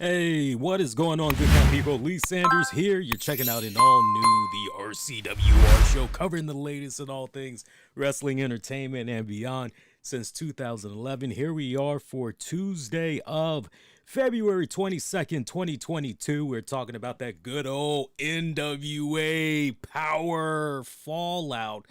Hey, what is going on, good kind people? Lee Sanders here. You're checking out an all-new The RCWR show, covering the latest in all things wrestling, entertainment, and beyond since 2011. Here we are for Tuesday of February 22nd, 2022. We're talking about that good old NWA Power Fallout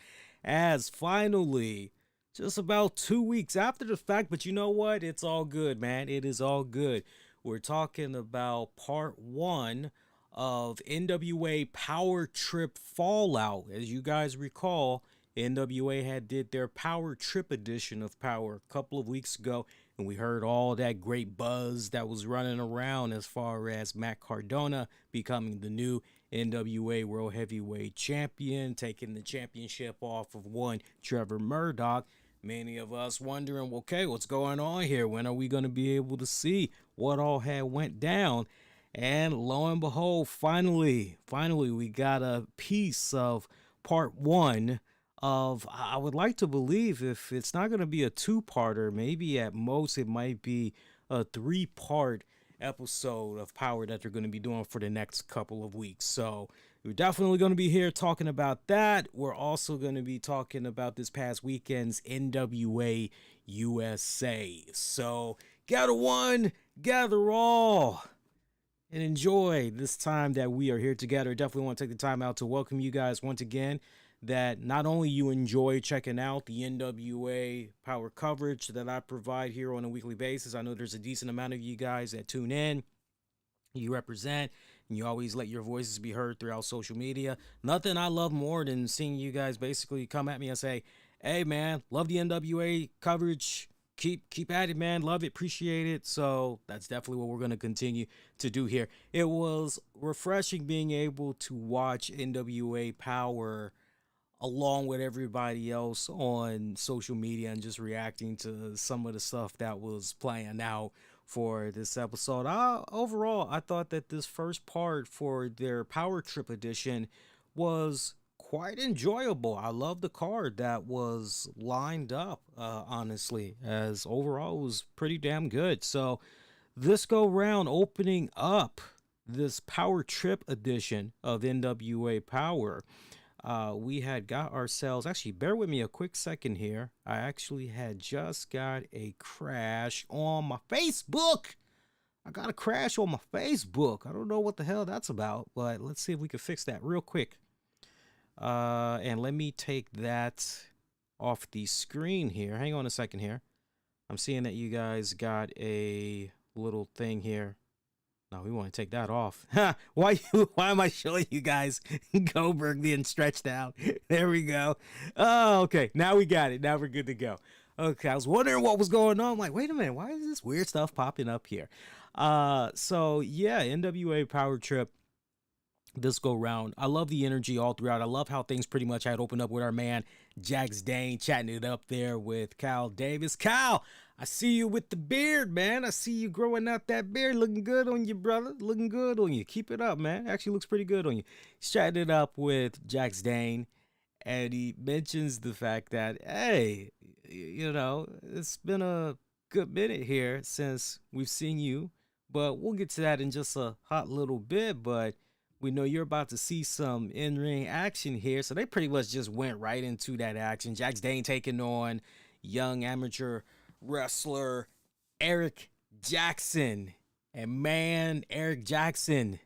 as finally just about 2 weeks after the fact, but you know what? It's all good, man. It is all good. We're talking about part one of NWA Power Trip Fallout. As you guys recall, NWA had did their Power Trip edition of Power a couple of weeks ago, and we heard all that great buzz that was running around as far as Matt Cardona becoming the new NWA World Heavyweight Champion, taking the championship off of one Trevor Murdoch. Many of us wondering, okay, what's going on here? When are we going to be able to see what all had went down? And lo and behold, finally, we got a piece of part one of, I would like to believe, if it's not going to be a two-parter, maybe at most it might be a three-part episode of Power that they're going to be doing for the next couple of weeks. So we're definitely going to be here talking about that. We're also going to be talking about this past weekend's NWA USA. So gather one, gather all, and enjoy this time that we are here together. Definitely want to take the time out to welcome you guys once again, that not only you enjoy checking out the NWA Power coverage that I provide here on a weekly basis. I know there's a decent amount of you guys that tune in, you represent, and you always let your voices be heard throughout social media. Nothing I love more than seeing you guys basically come at me and say, hey man, love the NWA coverage, keep at it, man, love it, appreciate it. So that's definitely what we're going to continue to do here. It was refreshing being able to watch NWA Power along with everybody else on social media and just reacting to some of the stuff that was playing out for this episode. Overall, I thought that this first part for their Power Trip edition was quite enjoyable. I love the card that was lined up, honestly, as overall it was pretty damn good. So this go round, opening up this Power Trip edition of NWA Power, we had got ourselves, actually bear with me a quick second here, I actually had just got a crash on my Facebook. I got a crash on my Facebook. I don't know what the hell that's about, but let's see if we can fix that real quick. And let me take that off the screen here. Hang on a second here. I'm seeing that you guys got a little thing here. No, we want to take that off. Why am I showing you guys Goldberg being stretched out? There we go. Oh, okay. Now we got it. Now we're good to go. Okay, I was wondering what was going on. I'm like, wait a minute. Why is this weird stuff popping up here? So yeah, NWA Power Trip this go round. I love the energy all throughout. I love how things pretty much had opened up with our man Jax Dane chatting it up there with Kyle Davis. Kyle, I see you with the beard, man. I see you growing out that beard. Looking good on you, brother. Looking good on you. Keep it up, man. Actually looks pretty good on you. He's chatting it up with Jax Dane, and he mentions the fact that, hey, you know, it's been a good minute here since we've seen you, but we'll get to that in just a hot little bit. But we know you're about to see some in-ring action here. So they pretty much just went right into that action. Jax Dane taking on young amateur wrestler Eric Jackson. And man, Eric Jackson,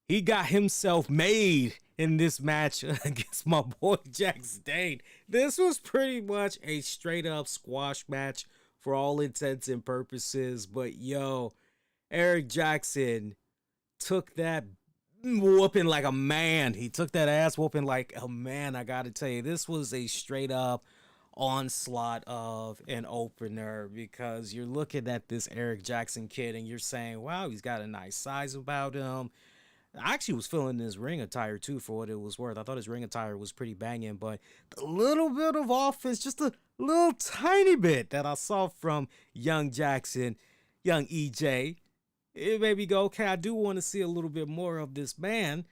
he got himself made in this match against my boy Jax Dane. This was pretty much a straight up squash match for all intents and purposes. But yo, Eric Jackson took that whooping like a man. He took that ass whooping like a man. I gotta tell you, this was a straight up onslaught of an opener, because you're looking at this Eric Jackson kid and you're saying, wow, he's got a nice size about him. I actually was feeling his ring attire too, for what it was worth. I thought his ring attire was pretty banging, but the little bit of offense, just a little tiny bit that I saw from young Jackson, young EJ, it made me go, okay, I do want to see a little bit more of this man.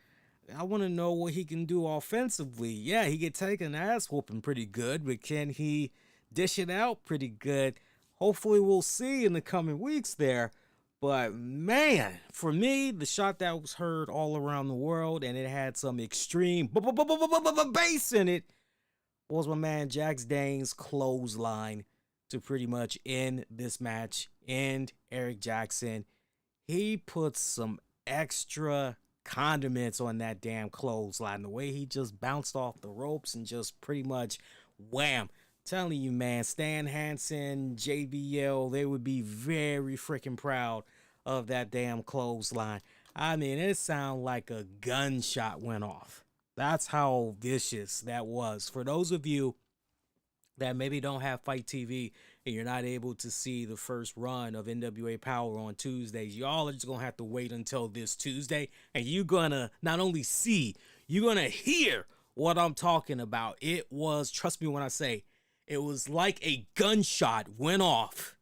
I want to know what he can do offensively. Yeah, he can take an ass whooping pretty good, but can he dish it out pretty good? Hopefully we'll see in the coming weeks there. But man, for me, the shot that was heard all around the world and it had some extreme bass in it was my man Jax Dane's clothesline to pretty much end this match, end Eric Jackson. He put some extra condiments on that damn clothesline. The way he just bounced off the ropes and just pretty much wham. Telling you, man, Stan Hansen, JBL, they would be very freaking proud of that damn clothesline. I mean, it sounded like a gunshot went off. That's how vicious that was. For those of you that maybe don't have Fight TV and you're not able to see the first run of NWA Power on Tuesdays, y'all are just going to have to wait until this Tuesday, and you're going to not only see, you're going to hear what I'm talking about. It was, trust me when I say, it was like a gunshot went off,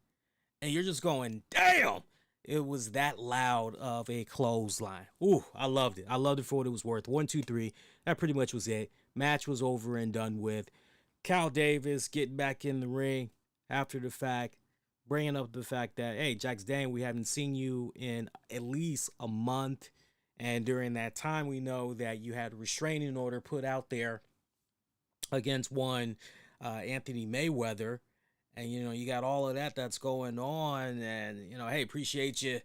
and you're just going, damn! It was that loud of a clothesline. Ooh, I loved it. I loved it for what it was worth. 1, 2, 3. That pretty much was it. Match was over and done with. Cal Davis getting back in the ring after the fact, bringing up the fact that, hey, Jax Dane, we haven't seen you in at least a month. And during that time, we know that you had a restraining order put out there against one Anthony Mayweather. And, you know, you got all of that that's going on. And, you know, hey, appreciate you,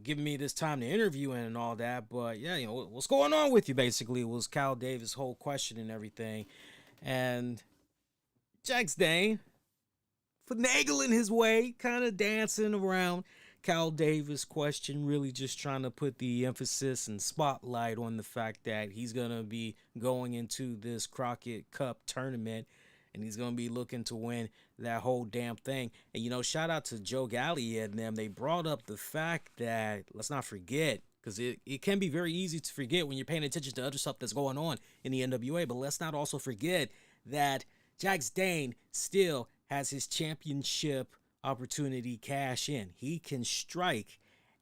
giving me this time to interview and all that. But, yeah, what's going on with you, basically, was Cal Davis' whole question and everything. And Jax Dane, finagling his way, kind of dancing around Cal Davis' question, really just trying to put the emphasis and spotlight on the fact that he's going to be going into this Crockett Cup tournament, and he's going to be looking to win that whole damn thing. And, shout out to Joe Galli and them. They brought up the fact that, let's not forget, because it can be very easy to forget when you're paying attention to other stuff that's going on in the NWA, but let's not also forget that Jax Dane still has his championship opportunity cash in. He can strike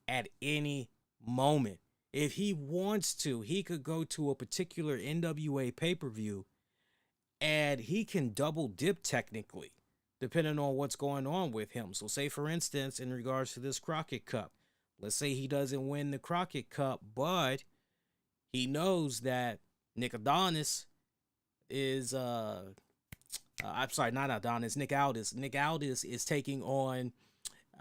at any moment. If he wants to, he could go to a particular NWA pay-per-view and he can double dip technically, depending on what's going on with him. So say, for instance, in regards to this Crockett Cup, let's say he doesn't win the Crockett Cup, but he knows that Nick Adonis is, I'm sorry, not Adonis, Nick Aldis. Nick Aldis is taking on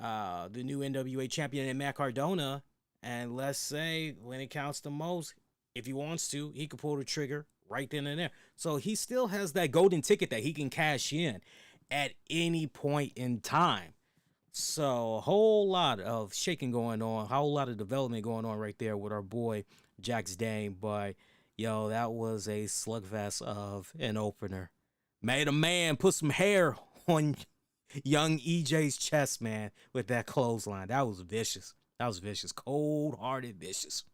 the new NWA champion in Matt Cardona. And let's say, when it counts the most, if he wants to, he could pull the trigger right then and there. So he still has that golden ticket that he can cash in at any point in time. So a whole lot of shaking going on, a whole lot of development going on right there with our boy Jax Dane. But yo, that was a slugfest of an opener. Made a man put some hair on young EJ's chest, man, with that clothesline. That was vicious. That was vicious. Cold-hearted vicious.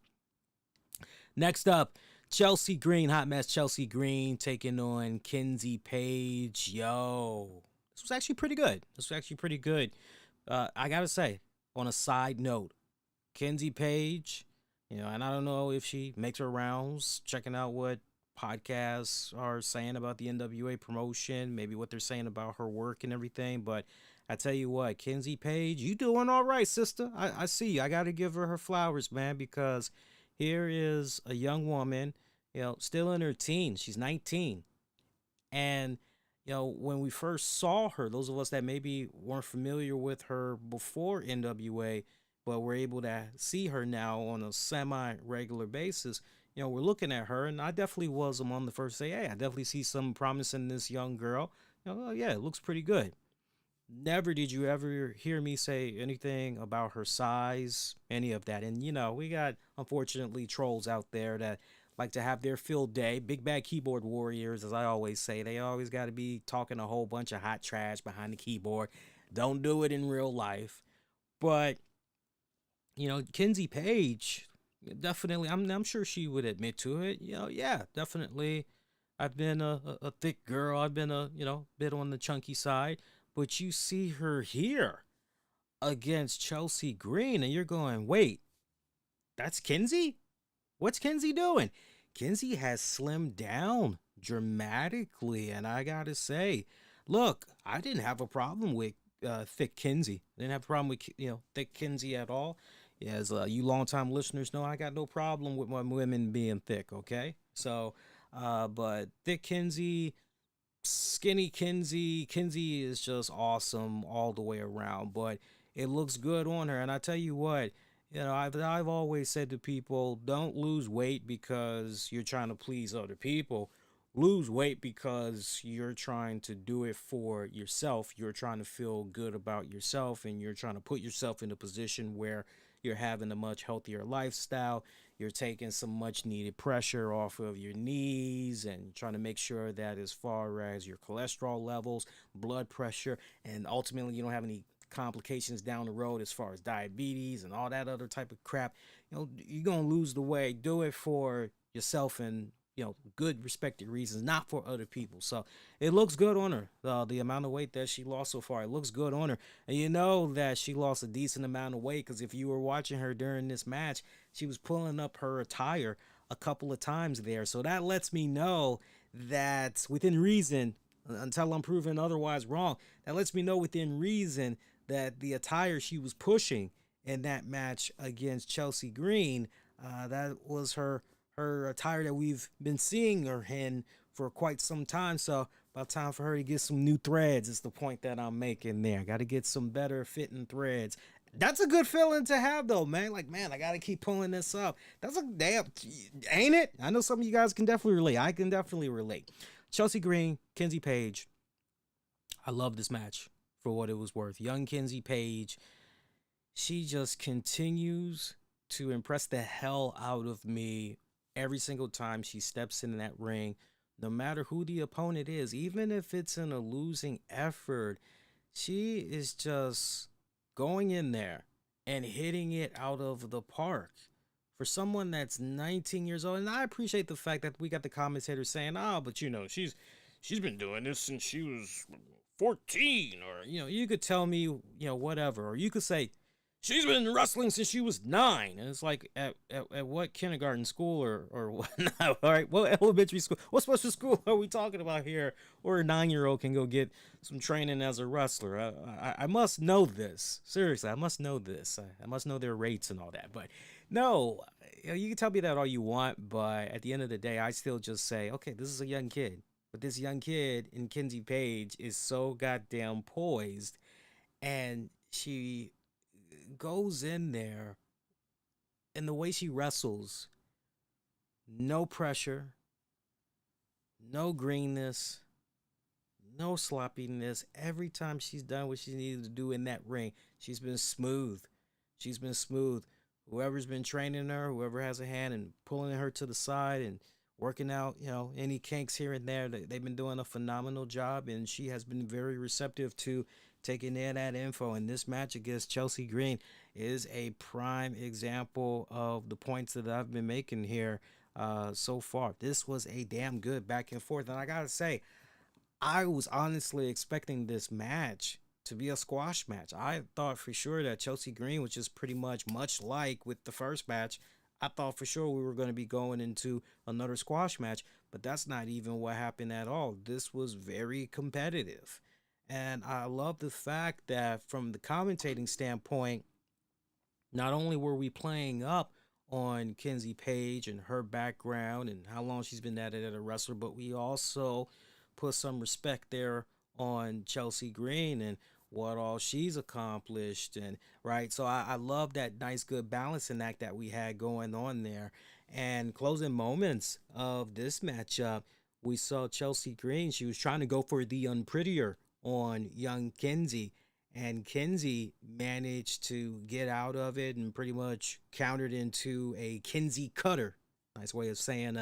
Next up, Chelsea Green, hot mess Chelsea Green taking on Kenzie Page. Yo, this was actually pretty good. I gotta say, on a side note, Kenzie Page, and I don't know if she makes her rounds, checking out what podcasts are saying about the NWA promotion, maybe what they're saying about her work and everything, but I tell you what, Kenzie Page, you doing all right, sister. I see you. I gotta give her flowers, man, because here is a young woman, still in her teens. She's 19. And, when we first saw her, those of us that maybe weren't familiar with her before NWA, but we're able to see her now on a semi-regular basis, we're looking at her, and I definitely was among the first to say, hey, I definitely see some promise in this young girl. Oh, yeah, it looks pretty good. Never did you ever hear me say anything about her size, any of that. And, we got, unfortunately, trolls out there that like to have their field day. Big bad keyboard warriors, as I always say. They always got to be talking a whole bunch of hot trash behind the keyboard. Don't do it in real life. But, Kenzie Page, definitely, I'm sure she would admit to it. Yeah, definitely. I've been a thick girl. I've been a, bit on the chunky side. But you see her here against Chelsea Green, and you're going, wait, that's Kenzie? What's Kenzie doing? Kenzie has slimmed down dramatically, and I gotta say, look, I didn't have a problem with thick Kenzie. I didn't have a problem with thick Kenzie at all. Yeah, as you longtime listeners know, I got no problem with my women being thick. Okay, so but thick Kenzie, skinny Kenzie, Kenzie is just awesome all the way around. But it looks good on her, and I tell you what. I've always said to people, don't lose weight because you're trying to please other people. Lose weight because you're trying to do it for yourself. You're trying to feel good about yourself, and you're trying to put yourself in a position where you're having a much healthier lifestyle. You're taking some much needed pressure off of your knees and trying to make sure that as far as your cholesterol levels, blood pressure, and ultimately you don't have any complications down the road as far as diabetes and all that other type of crap. You're gonna lose the weight. Do it for yourself and good respected reasons, not for other people. So it looks good on her. The amount of weight that she lost so far, it looks good on her. And you know that she lost a decent amount of weight because if you were watching her during this match, she was pulling up her attire a couple of times there. So that lets me know that within reason, until I'm proven otherwise wrong, that lets me know within reason that the attire she was pushing in that match against Chelsea Green, that was her attire that we've been seeing her in for quite some time. So about time for her to get some new threads is the point that I'm making there. Got to get some better fitting threads. That's a good feeling to have though, man. Like, man, I got to keep pulling this up. That's a damn, ain't it? I know some of you guys can definitely relate. I can definitely relate. Chelsea Green, Kenzie Page. I love this match for what it was worth. Young Kenzie Page, she just continues to impress the hell out of me every single time she steps in that ring, no matter who the opponent is, even if it's in a losing effort. She is just going in there and hitting it out of the park. For someone that's 19 years old, and I appreciate the fact that we got the commentators saying, but she's been doing this since she was 14, or you could tell me whatever, or you could say she's been wrestling since she was 9, and it's like at what kindergarten school or what? All right, what elementary school, what special school are we talking about here, or a 9-year-old can go get some training as a wrestler? I must know this, seriously. I must know this. I must know their rates and all that. But no, you can tell me that all you want, but at the end of the day, I still just say, okay, this is a young kid. But this young kid in Kenzie Page is so goddamn poised, and she goes in there, and the way she wrestles, no pressure, no greenness, no sloppiness. Every time she's done what she needed to do in that ring, she's been smooth. She's been smooth. Whoever's been training her, whoever has a hand and pulling her to the side and working out, any kinks here and there, they've been doing a phenomenal job, and she has been very receptive to taking in that info. And this match against Chelsea Green is a prime example of the points that I've been making here so far. This was a damn good back and forth, and I gotta say, I was honestly expecting this match to be a squash match. I thought for sure that Chelsea Green was just pretty much like with the first match. I thought for sure we were going to be going into another squash match, but that's not even what happened at all. This was very competitive. And I love the fact that from the commentating standpoint, not only were we playing up on Kenzie Page and her background and how long she's been at it as a wrestler, but we also put some respect there on Chelsea Green and what all she's accomplished. And right, so I love that nice good balancing act that we had going on there. And closing moments of this matchup, we saw Chelsea Green, she was trying to go for the unprettier on young Kenzie, and Kenzie managed to get out of it and pretty much countered into a Kenzie cutter. Nice way of saying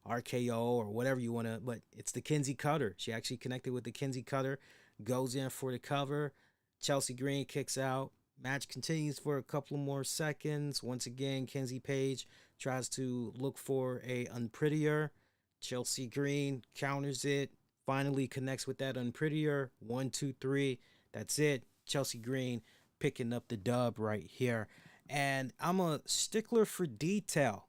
RKO or whatever you want to, but it's the Kenzie cutter. She actually connected with the Kenzie cutter, goes in for the cover. Chelsea Green kicks out. Match continues for a couple more seconds. Once again, Kenzie Page tries to look for a unprettier. Chelsea Green counters it, finally connects with that unprettier. 1, 2, 3. That's it. Chelsea Green picking up the dub right here. And I'm a stickler for detail.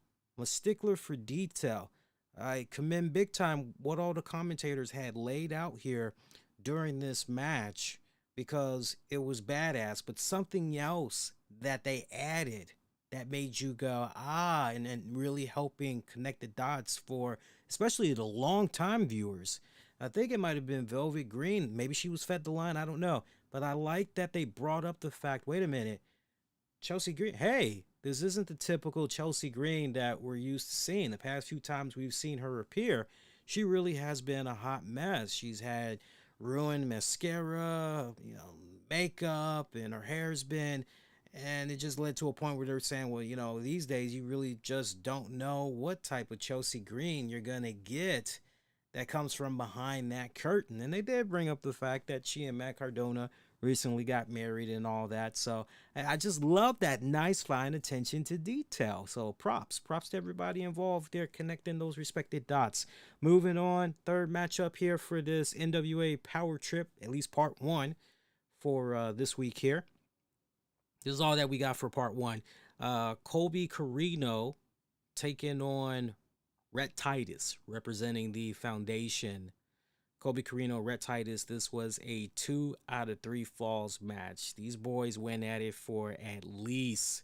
I commend big time what all the commentators had laid out here during this match because it was badass, but something else that they added that made you go, ah, and really helping connect the dots for especially the long time viewers. I think it might have been Velvet Green. Maybe she was fed the line. I don't know. But I like that they brought up the fact, wait a minute, Chelsea Green, hey, this isn't the typical Chelsea Green that we're used to seeing. The past few times we've seen her appear, she really has been a hot mess. She's had ruined mascara, makeup, and her hair's been. And it just led to a point where they're saying, well, these days you really just don't know what type of Chelsea Green you're going to get that comes from behind that curtain. And they did bring up the fact that she and Matt Cardona recently got married and all that. So I just love that nice fine attention to detail. So props to everybody involved there connecting those respected dots. Moving on, third matchup here for this NWA Power Trip, at least part one for this week here. This is all that we got for part one. Colby Corino taking on Rhett Titus, representing the foundation. Colby Corino, Rhett Titus. This was a 2 out of 3 falls match. These boys went at it for at least,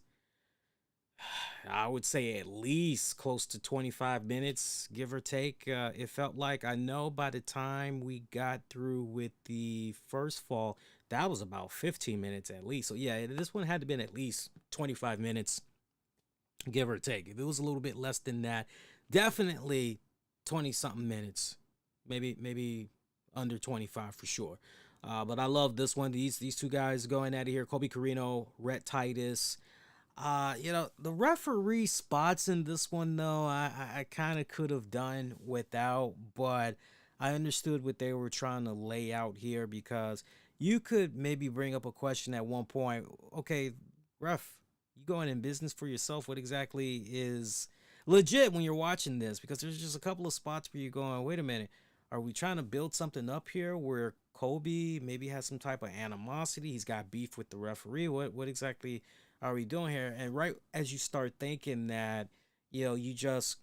I would say at least close to 25 minutes, give or take. It felt like, I know by the time we got through with the first fall, that was about 15 minutes at least. So yeah, this one had to been at least 25 minutes, give or take. If it was a little bit less than that, definitely 20 something minutes, maybe under 25 for sure. But I love this one. These two guys going at it here. Colby Corino, Rhett Titus. The referee spots in this one though, I kind of could have done without, but I understood what they were trying to lay out here, because you could maybe bring up a question at one point. Okay, ref, you going in business for yourself? What exactly is legit when you're watching this? Because there's just a couple of spots where you're going, wait a minute, are we trying to build something up here where Colby maybe has some type of animosity? He's got beef with the referee. What exactly are we doing here? And right as you start thinking that, you just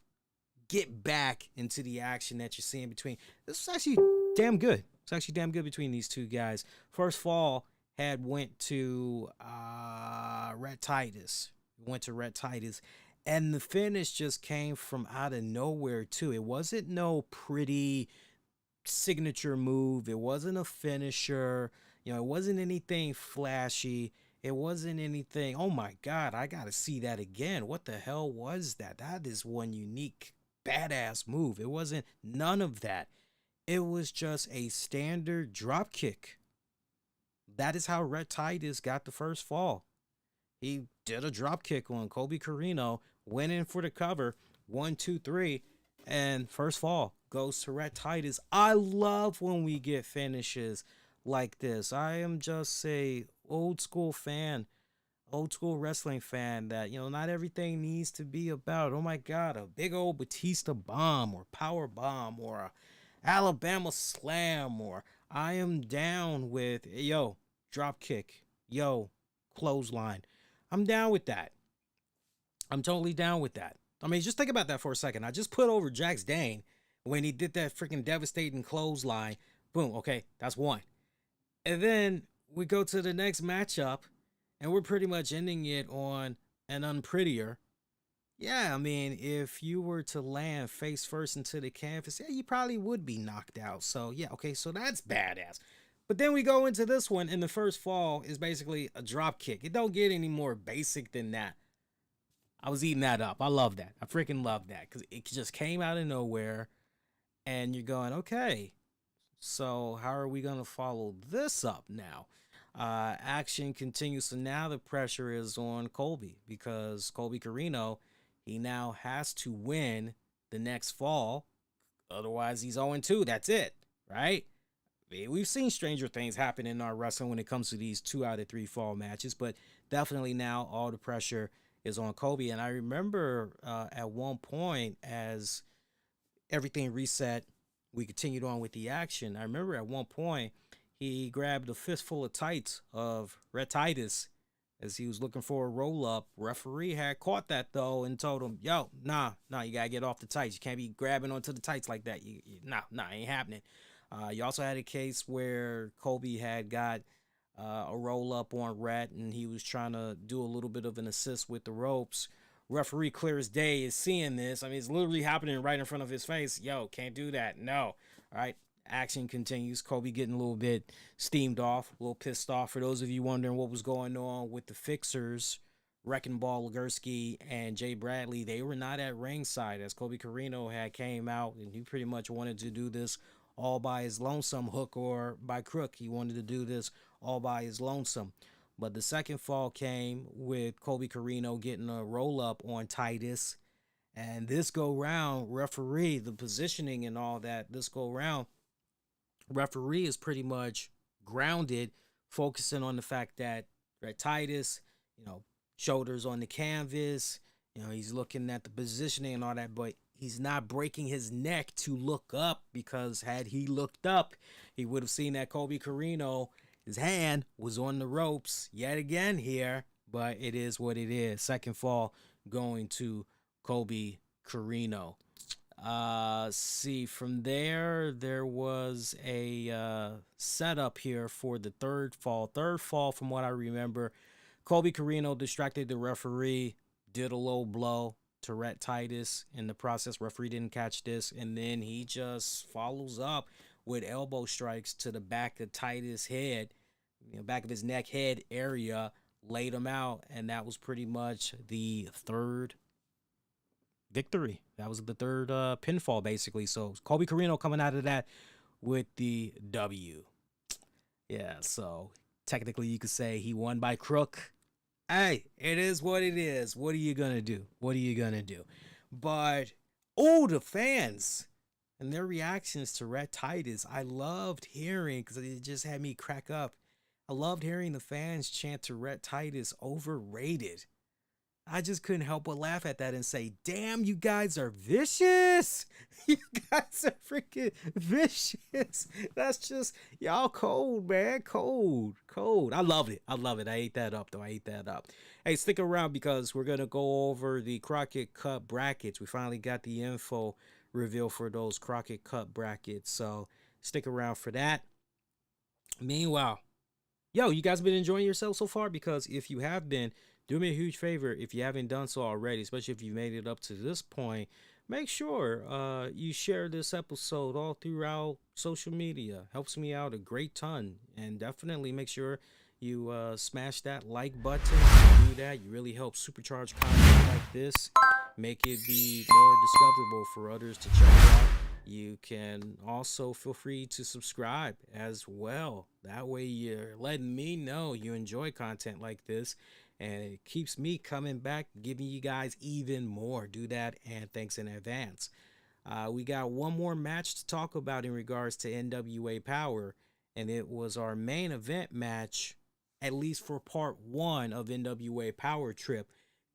get back into the action that you're seeing between. This is actually damn good. It's actually damn good between these two guys. First fall went to Rhett Titus. And the finish just came from out of nowhere too. It wasn't no pretty signature move. It wasn't a finisher. It wasn't anything flashy. It wasn't anything, oh my God, I got to see that again. What the hell was that? That is one unique badass move. It wasn't none of that. It was just a standard drop kick. That is how Rhett Titus got the first fall. He did a drop kick on Colby Corino, went in for the cover, 1, 2, 3, and first fall goes to Rhett Titus. I love when we get finishes like this. I am just a old school wrestling fan that, not everything needs to be about, oh my God, a big old Batista bomb or power bomb or a Alabama slam, or I am down with, yo, drop kick, yo, clothesline. I'm down with that. I'm totally down with that. I mean, just think about that for a second. I just put over Jax Dane when he did that freaking devastating clothesline. Boom, okay, that's one. And then we go to the next matchup, and we're pretty much ending it on an unprettier. Yeah, I mean, if you were to land face first into the canvas, yeah, you probably would be knocked out. So, yeah, okay, so that's badass. But then we go into this one, and the first fall is basically a drop kick. It don't get any more basic than that. I was eating that up. I love that. I freaking love that, because it just came out of nowhere, and you're going, okay, so how are we going to follow this up now? Action continues. So now the pressure is on Colby, because Colby Corino, he now has to win the next fall. Otherwise, he's 0-2. That's it, right? We've seen stranger things happen in our wrestling when it comes to these 2 out of 3 fall matches, but definitely now all the pressure is on Colby. And I remember at one point, as everything reset, we continued on with the action. I remember at one point, he grabbed a fistful of tights of Rhett Titus as he was looking for a roll-up. Referee had caught that, though, and told him, yo, nah, you got to get off the tights. You can't be grabbing onto the tights like that. Nah, ain't happening. You also had a case where Colby had got a roll up on Rhett, and he was trying to do a little bit of an assist with the ropes. Referee clear as day is seeing this. I mean, it's literally happening right in front of his face. Yo, can't do that. No. All right. Action continues. Colby getting a little bit steamed off, a little pissed off. For those of you wondering what was going on with the Fixers, Wrecking Ball Legursky and Jay Bradley, they were not at ringside as Colby Corino had came out, and he pretty much wanted to do this all by his lonesome, hook or by crook. He wanted to do this all by his lonesome. But the second fall came with Colby Corino getting a roll up on Titus. And this go round, referee, the positioning and all that, this go round, referee is pretty much grounded, focusing on the fact that Titus, shoulders on the canvas, he's looking at the positioning and all that, but he's not breaking his neck to look up, because had he looked up, he would have seen that Colby Corino, his hand was on the ropes yet again here, but it is what it is. Second fall going to Colby Corino. See, from there was a setup here for the third fall. Third fall, from what I remember, Colby Corino distracted the referee, did a low blow to Rhett Titus. In the process, referee didn't catch this, and then he just follows up with elbow strikes to the back of Titus' head, back of his neck head area, laid him out, and that was pretty much the third victory. That was the third pinfall, basically. So Colby Corino coming out of that with the W. Yeah, so technically you could say he won by crook. Hey, it is what it is. What are you gonna do? What are you gonna do? But the fans and their reactions to Rhett Titus, I loved hearing, because it just had me crack up. I loved hearing the fans chant to Rhett Titus, overrated. I just couldn't help but laugh at that and say, damn, you guys are vicious. You guys are freaking vicious. That's just, y'all cold, man. Cold. I love it. I ate that up, though. Hey, stick around, because we're going to go over the Crockett Cup brackets. We finally got the info reveal for those Crockett Cup brackets. So stick around for that. Meanwhile, you guys been enjoying yourself so far? Because if you have been, do me a huge favor, if you haven't done so already, especially if you made it up to this point, make sure you share this episode all throughout social media. Helps me out a great ton. And definitely make sure you smash that like button. If you do that, you really help supercharge content like this, make it be more discoverable for others to check out. You can also feel free to subscribe as well. That way you're letting me know you enjoy content like this, and it keeps me coming back, giving you guys even more. Do that, and thanks in advance. We got one more match to talk about in regards to NWA Power, and it was our main event match, at least for part one of NWA Power Trip.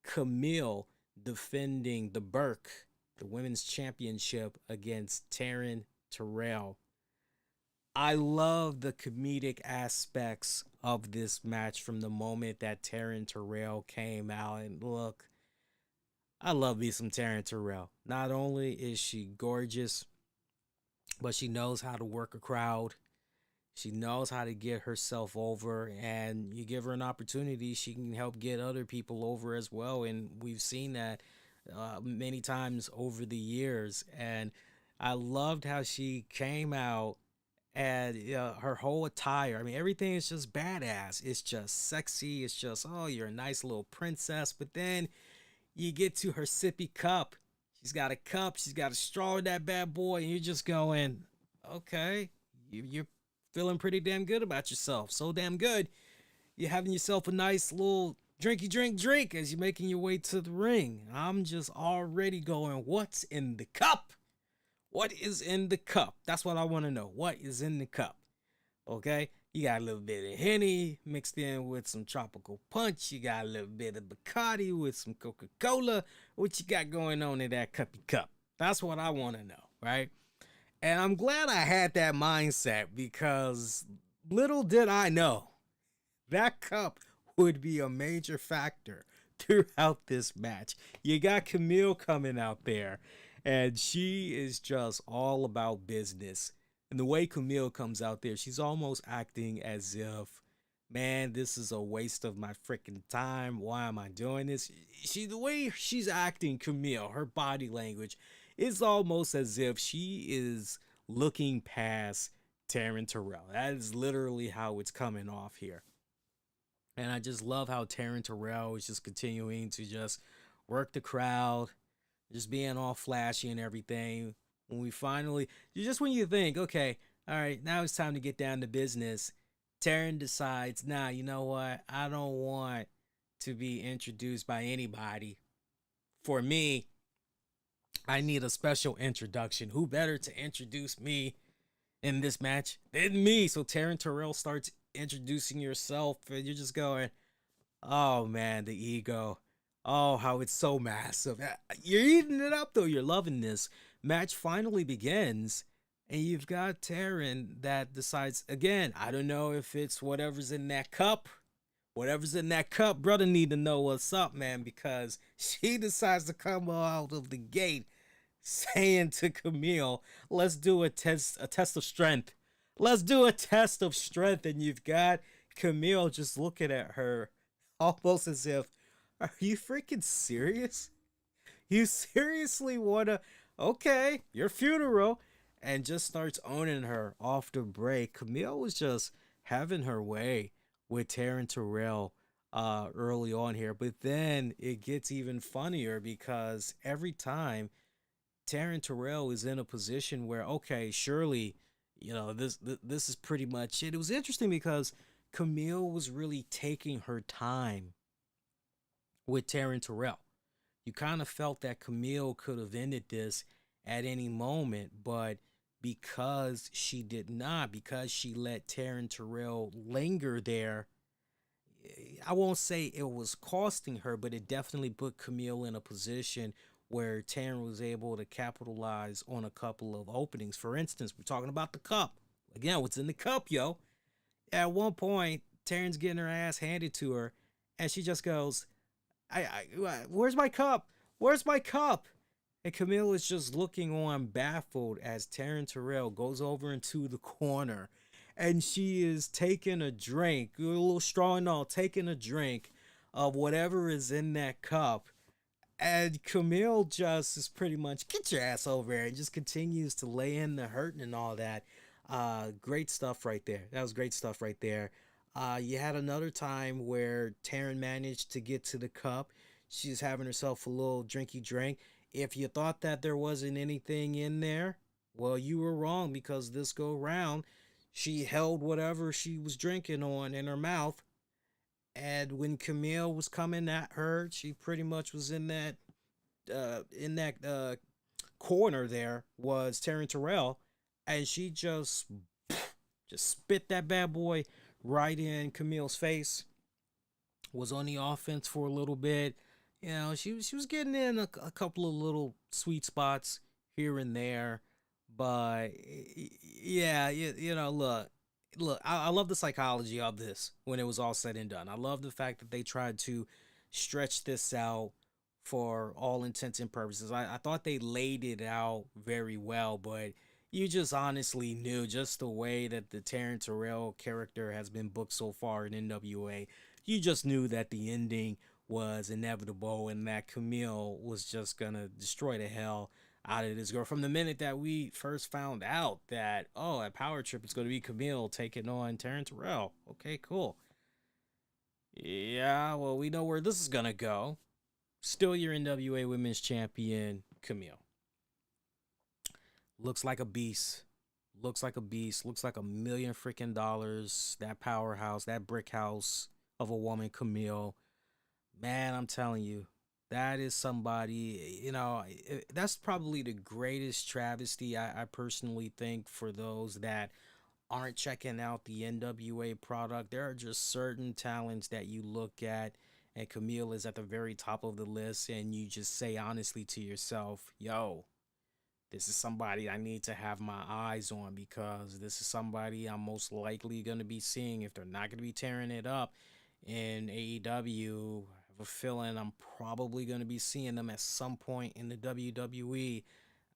Kamille defending the Burke, the Women's Championship, against Taryn Terrell. I love the comedic aspects of this match from the moment that Taryn Terrell came out. And look, I love me some Taryn Terrell. Not only is she gorgeous, but she knows how to work a crowd. She knows how to get herself over, and you give her an opportunity, she can help get other people over as well. And we've seen that many times over the years. And I loved how she came out, and her whole attire, I mean, everything is just badass. It's just sexy. It's just, oh, you're a nice little princess. But then you get to her sippy cup. She's got a cup. She's got a straw in that bad boy. And you're just going, okay, you're feeling pretty damn good about yourself. So damn good. You're having yourself a nice little drink as you're making your way to the ring. I'm just already going, what's in the cup? What is in the cup? That's what I want to know. What is in the cup? Okay? You got a little bit of Henny mixed in with some tropical punch. You got a little bit of Bacardi with some Coca-Cola. What you got going on in that cuppy cup? That's what I want to know, right? And I'm glad I had that mindset, because little did I know that cup would be a major factor throughout this match. You got Kamille coming out there, and she is just all about business. And the way Kamille comes out there, she's almost acting as if man, this is a waste of my freaking time. Why am I doing this? The way she's acting, Kamille, her body language, it's almost as if she is looking past Taryn Terrell. That is literally how it's coming off here. And I just love how Taryn Terrell is just continuing to just work the crowd, just being all flashy and everything. When we finally, just when you think, okay, all right, now it's time to get down to business, Taryn decides, nah, you know what? I don't want to be introduced by anybody. For me, I need a special introduction. Who better to introduce me in this match than me? So Taryn Terrell starts introducing yourself, and you're just going, oh man, the ego. Oh, how it's so massive. You're eating it up though. You're loving this. Match finally begins, and you've got Taryn that decides again. I don't know if it's whatever's in that cup. Whatever's in that cup, brother need to know what's up, man, because she decides to come out of the gate saying to Kamille, let's do a test of strength. Let's do a test of strength. And you've got Kamille just looking at her almost as if, are you freaking serious? You seriously wanna, okay, your funeral, and just starts owning her off the break. Kamille was just having her way with Taryn Terrell early on here, but then it gets even funnier because every time Taryn Terrell is in a position where, okay, surely, you know, this is pretty much it. It was interesting because Kamille was really taking her time with Taryn Terrell. You kind of felt that Kamille could have ended this at any moment, but because she did not, because she let Taryn Terrell linger there, I won't say it was costing her, but it definitely put Kamille in a position where Taryn was able to capitalize on a couple of openings. For instance, we're talking about the cup. Again, what's in the cup, yo? At one point, Taryn's getting her ass handed to her, and she just goes, where's my cup? Where's my cup? And Kamille is just looking on baffled as Taryn Terrell goes over into the corner and she is taking a drink, a little straw and all, taking a drink of whatever is in that cup. And Kamille just is pretty much, get your ass over here, and just continues to lay in the hurting and all that. Great stuff right there. That was great stuff right there. You had another time where Taryn managed to get to the cup. She's having herself a little drinky drink. If you thought that there wasn't anything in there, well, you were wrong, because this go round, she held whatever she was drinking on in her mouth. And when Kamille was coming at her, she pretty much was in that corner there was Taryn Terrell, and she just spit that bad boy right in Kamille's face. Was on the offense for a little bit. You know, she was getting in a couple of little sweet spots here and there, but yeah, you know, look, I love the psychology of this when it was all said and done. I love the fact that they tried to stretch this out for all intents and purposes. I thought they laid it out very well, but you just honestly knew, just the way that the Taryn Terrell character has been booked so far in NWA, you just knew that the ending was inevitable and that Kamille was just gonna destroy the hell out of this girl. From the minute that we first found out that, oh, at Power Trip it's gonna be Kamille taking on Taryn Terrell. Okay, cool. Yeah, well, we know where this is gonna go. Still your NWA Women's Champion, Kamille. Looks like a beast. Looks like a beast. Looks like $1 million freaking dollars. That powerhouse, that brick house of a woman, Kamille. Man, I'm telling you, that is somebody, you know, that's probably the greatest travesty, I personally think, for those that aren't checking out the NWA product. There are just certain talents that you look at, and Kamille is at the very top of the list, and you just say honestly to yourself, yo, this is somebody I need to have my eyes on, because this is somebody I'm most likely going to be seeing. If they're not going to be tearing it up in AEW, I have a feeling I'm probably going to be seeing them at some point in the WWE.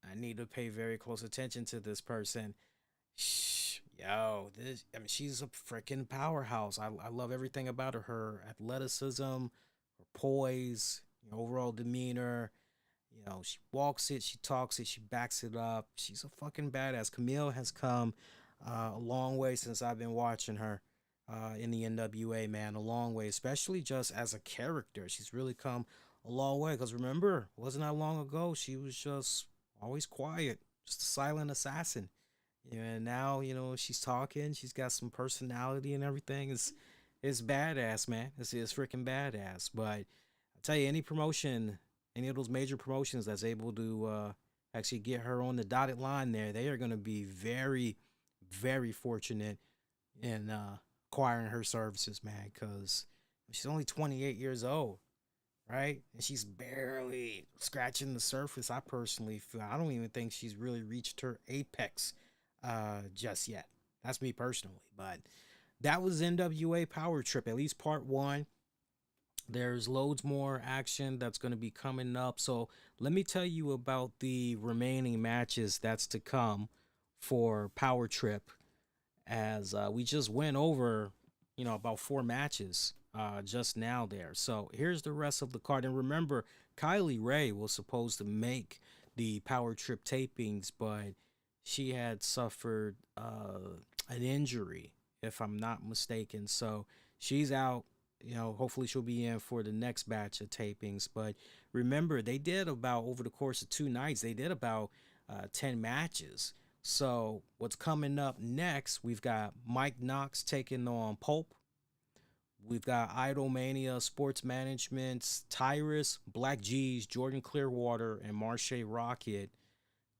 I need to pay very close attention to this person. Shh, Yo, this, I mean, she's a freaking powerhouse. I love everything about her. Her athleticism, her poise, overall demeanor. She walks it, she talks it, she backs it up. She's a fucking badass. Kamille has come a long way since I've been watching her in the NWA, man. A long way, especially just as a character. She's really come a long way. Because remember, wasn't that long ago, she was just always quiet, just a silent assassin. And now, she's talking, she's got some personality and everything. It's badass, man. It's freaking badass. But I tell you, any promotion, any of those major promotions that's able to actually get her on the dotted line there, they are going to be very, very fortunate in acquiring her services, man, because she's only 28 years old, right? And she's barely scratching the surface. I personally feel, I don't even think she's really reached her apex just yet. That's me personally. But that was NWA Power Trip, at least part one. There's loads more action that's going to be coming up. So let me tell you about the remaining matches that's to come for Power Trip, as we just went over, about 4 matches just now there. So here's the rest of the card. And remember, Kylie Ray was supposed to make the Power Trip tapings, but she had suffered an injury, if I'm not mistaken. So she's out. Hopefully she'll be in for the next batch of tapings. But remember, they did about, over the course of 2 nights, they did about 10 matches. So what's coming up next, we've got Mike Knox taking on Pulp. We've got Idolmania Sports Management's Tyrus, Black G's, Jordan Clearwater, and Marche Rocket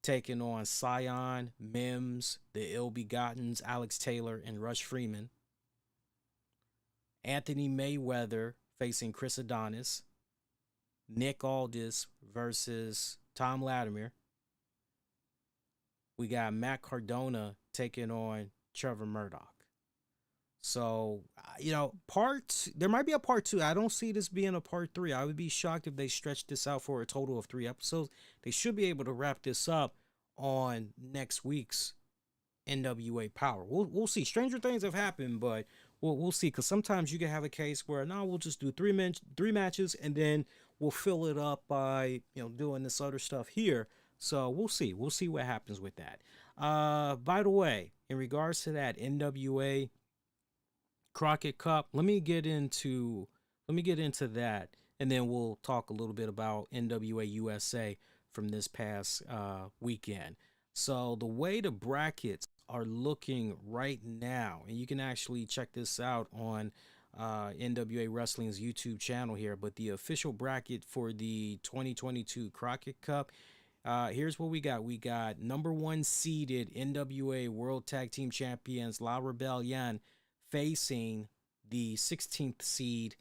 taking on Scion, Mims, the Ill Begottens, Alex Taylor, and Rush Freeman. Anthony Mayweather facing Chris Adonis. Nick Aldis versus Tom Latimer. We got Matt Cardona taking on Trevor Murdoch. So, there might be a part 2. I don't see this being a part 3. I would be shocked if they stretched this out for a total of 3 episodes. They should be able to wrap this up on next week's NWA Power. We'll see. Stranger things have happened, but we'll see. Because sometimes you can have a case where, no, we'll just do 3 matches, and then we'll fill it up by doing this other stuff here. So we'll see. We'll see what happens with that. By the way, in regards to that NWA Crockett Cup, let me get into that, and then we'll talk a little bit about NWA USA from this past weekend. So the way the brackets are looking right now, and you can actually check this out on NWA Wrestling's YouTube channel here, but the official bracket for the 2022 Crockett Cup, here's what we got. We got number 1 seeded NWA World Tag Team Champions La Rebellion facing the 16th seed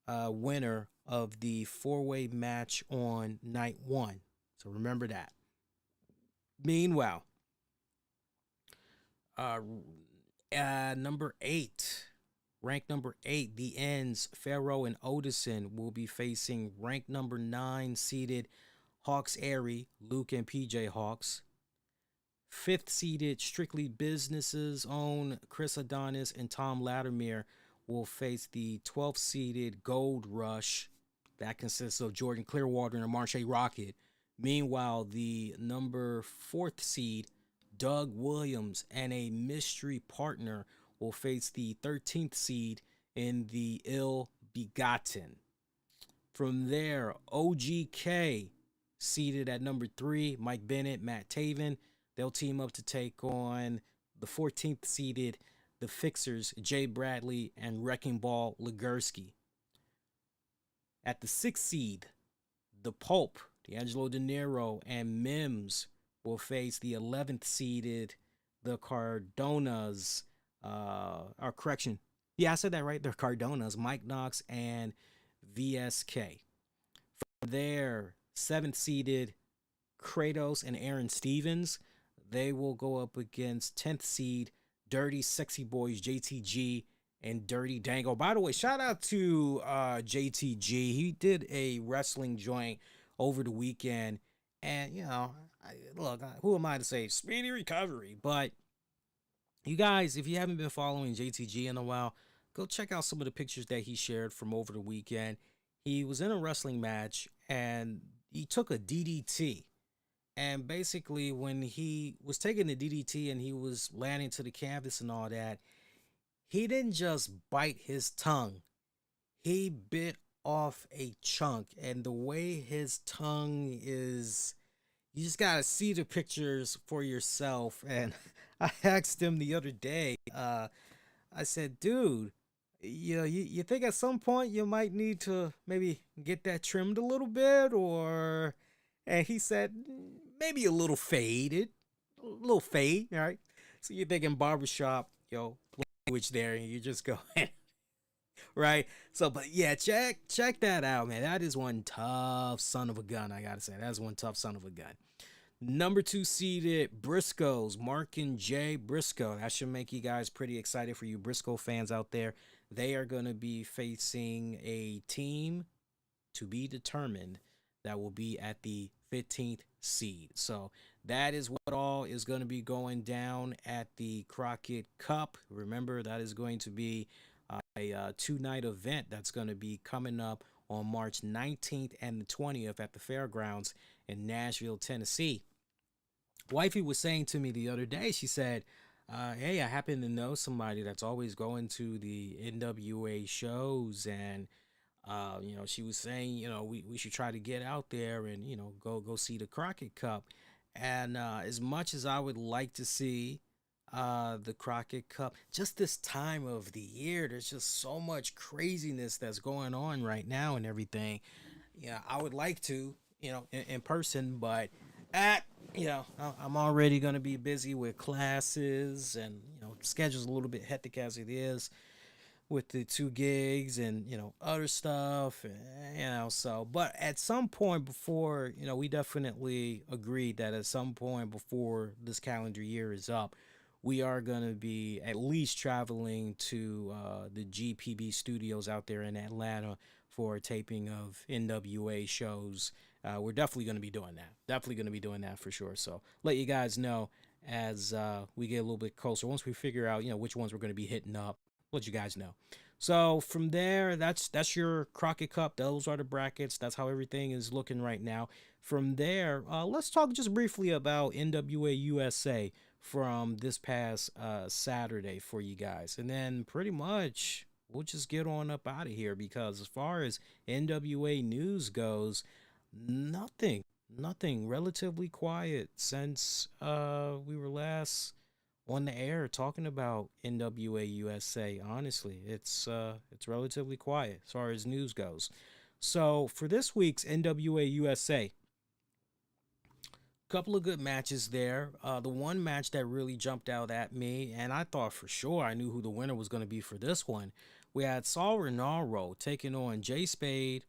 winner of the 4-way match on night 1. So remember that. Meanwhile, number 8, ranked number 8, the Ends, Pharaoh and Odison will be facing ranked number 9 seeded Hawks Airy, Luke and PJ Hawks. 5th seeded Strictly Business's own Chris Adonis and Tom Latimer will face the 12th seeded Gold Rush. That consists of Jordan Clearwater and Marche Rocket. Meanwhile, the number 4th seed Doug Williams and a mystery partner will face the 13th seed in the Ill Begotten. From there, OGK seated at number 3, Mike Bennett, Matt Taven. They'll team up to take on the 14th seeded The Fixers, Jay Bradley and Wrecking Ball Legursky. At the 6th seed, The Pulp, D'Angelo De Niro and Mims will face the 11th seeded The Cardonas. Yeah, I said that right. The Cardonas, Mike Knox and VSK. From there, 7th seeded Kratos and Aaron Stevens. They will go up against 10th seed Dirty Sexy Boys JTG and Dirty Dango. By the way, shout out to JTG. He did a wrestling joint over the weekend, and look, who am I to say speedy recovery? But You guys, if you haven't been following JTG in a while, go check out some of the pictures that he shared from over the weekend. He was in a wrestling match and he took a DDT. And basically, when he was taking the DDT and he was landing to the canvas and all that, he didn't just bite his tongue, he bit off a chunk. And the way his tongue is, you just got to see the pictures for yourself. And I asked him the other day, I said, dude, you think at some point you might need to maybe get that trimmed a little bit, or, and he said, maybe a little faded, a little fade, right? So you're thinking barbershop, language there, and you just go, right? So, but yeah, check that out, man. That is one tough son of a gun, I gotta say. That's one tough son of a gun. Number 2 seeded Briscoes, Mark and Jay Briscoe. That should make you guys pretty excited for you Briscoe fans out there. They are going to be facing a team to be determined that will be at the 15th seed. So that is what all is going to be going down at the Crockett Cup. Remember, that is going to be a 2-night event that's going to be coming up on March 19th and the 20th at the fairgrounds in Nashville, Tennessee. Wifey was saying to me the other day, she said, hey, I happen to know somebody that's always going to the NWA shows, and she was saying, we should try to get out there and, go see the Crockett Cup. And as much as I would like to see the Crockett Cup, just this time of the year, there's just so much craziness that's going on right now and everything. Yeah, I would like to, in person, but I'm already going to be busy with classes, and, schedule's a little bit hectic as it is with the 2 gigs and, other stuff, so, but at some point before, we definitely agreed that at some point before this calendar year is up, we are going to be at least traveling to the GPB studios out there in Atlanta for a taping of NWA shows. We're definitely going to be doing that. Definitely going to be doing that for sure. So let you guys know as we get a little bit closer. Once we figure out, which ones we're going to be hitting up, let you guys know. So from there, that's your Crockett Cup. Those are the brackets. That's how everything is looking right now. From there, let's talk just briefly about NWA USA from this past Saturday for you guys. And then pretty much we'll just get on up out of here, because as far as NWA news goes, nothing, relatively quiet since we were last on the air talking about NWA USA. Honestly, it's relatively quiet as far as news goes. So for this week's NWA USA, couple of good matches there. The one match that really jumped out at me, and I thought for sure I knew who the winner was going to be for this one, we had Saul Renaro taking on Jay Spade,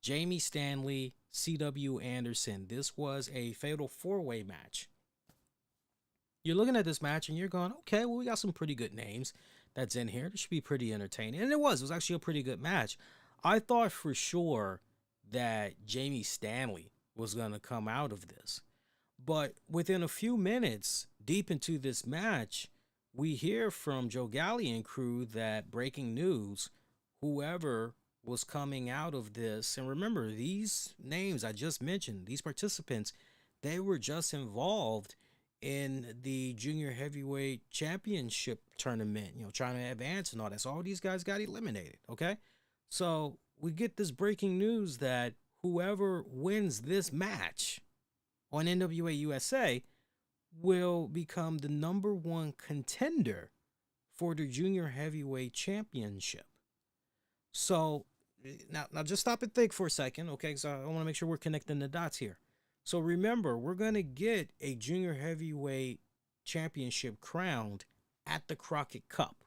Jamie Stanley, C.W. Anderson. This was a fatal 4-way match. You're looking at this match and you're going, okay, well, we got some pretty good names that's in here. This should be pretty entertaining. And it was actually a pretty good match. I thought for sure that Jamie Stanley was going to come out of this. But within a few minutes, deep into this match, we hear from Joe Gallion crew that breaking news, whoever was coming out of this, and remember, these names I just mentioned, these participants, they were just involved in the junior heavyweight championship tournament, trying to advance and all that. So all these guys got eliminated, okay? So we get this breaking news that whoever wins this match on NWA USA will become the #1 contender for the junior heavyweight championship. So now just stop and think for a second, okay? So I want to make sure we're connecting the dots here. So remember, we're going to get a junior heavyweight championship crowned at the Crockett Cup.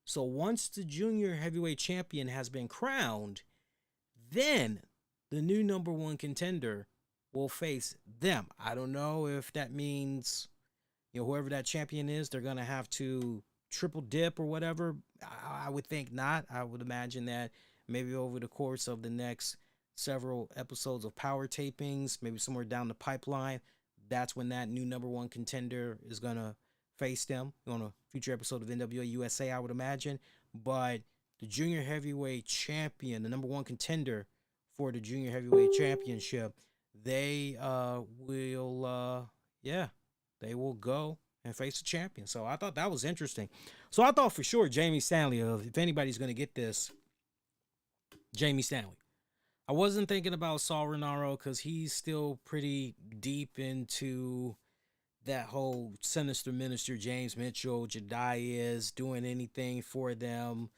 So once the junior heavyweight champion has been crowned, then the new #1 contender will face them. I don't know if that means, whoever that champion is, they're going to have to triple dip or whatever. I would think not. I would imagine that maybe over the course of the next several episodes of power tapings, maybe somewhere down the pipeline, that's when that new #1 contender is going to face them on a future episode of NWA USA, I would imagine. But the junior heavyweight champion, the number one contender for the junior heavyweight championship, they they will go and face the champion. So I thought that was interesting. So I thought for sure Jamie Stanley, if anybody's going to get this, Jamie Stanley. I wasn't thinking about Saul Renaro because he's still pretty deep into that whole Sinister Minister, James Mitchell, Jediah doing anything for them,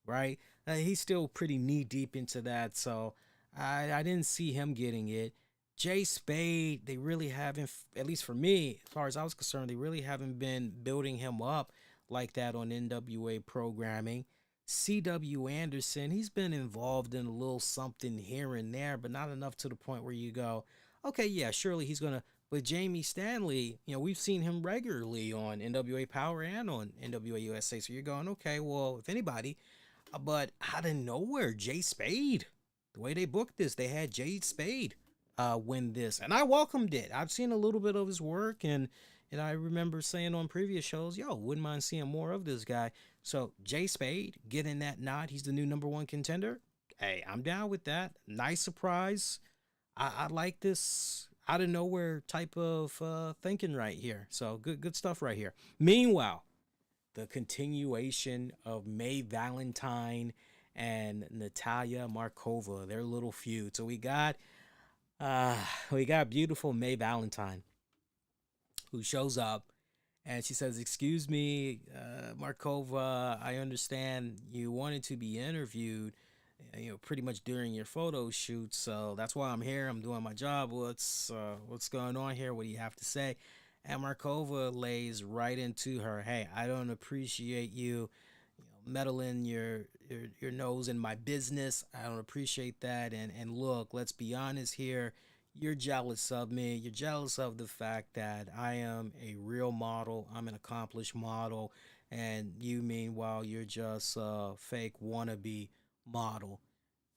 right? He's still pretty knee deep into that, so I didn't see him getting it. Jay Spade, they really haven't, at least for me, as far as I was concerned, they really haven't been building him up like that on NWA programming. C.W. Anderson, he's been involved in a little something here and there, but not enough to the point where you go, okay, yeah, surely he's going to. But Jamie Stanley, we've seen him regularly on NWA Power and on NWA USA. So you're going, okay, well, if anybody, but out of nowhere, Jay Spade, the way they booked this, they had Jay Spade win this. And I welcomed it. I've seen a little bit of his work, and I remember saying on previous shows, wouldn't mind seeing more of this guy. So Jay Spade getting that nod. He's the new number one contender. Hey, I'm down with that. Nice surprise. I like this out of nowhere type of thinking right here. So good stuff right here. Meanwhile, the continuation of May Valentine and Natalia Markova, their little feud. So we got beautiful May Valentine, who shows up and she says, "Excuse me, Markova, I understand you wanted to be interviewed, pretty much during your photo shoot. So that's why I'm here. I'm doing my job. What's going on here? What do you have to say?" And Markova lays right into her. "Hey, I don't appreciate you, meddling your nose in my business. I don't appreciate that. And look, let's be honest here. You're jealous of me. You're jealous of the fact that I am a real model. I'm an accomplished model. And you, meanwhile, you're just a fake wannabe model."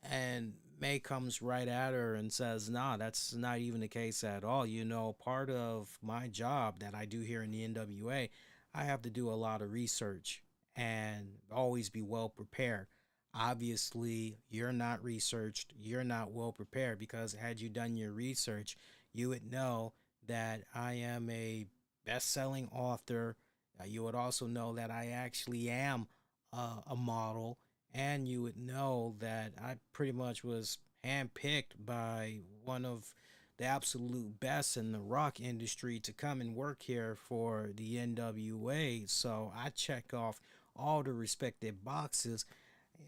And May comes right at her and says, "Nah, that's not even the case at all. Part of my job that I do here in the NWA, I have to do a lot of research and always be well prepared. Obviously, you're not researched. You're not well prepared, because had you done your research, you would know that I am a best-selling author. You would also know that I actually am a model. And you would know that I pretty much was handpicked by one of the absolute best in the rock industry to come and work here for the NWA. So I check off all the respective boxes.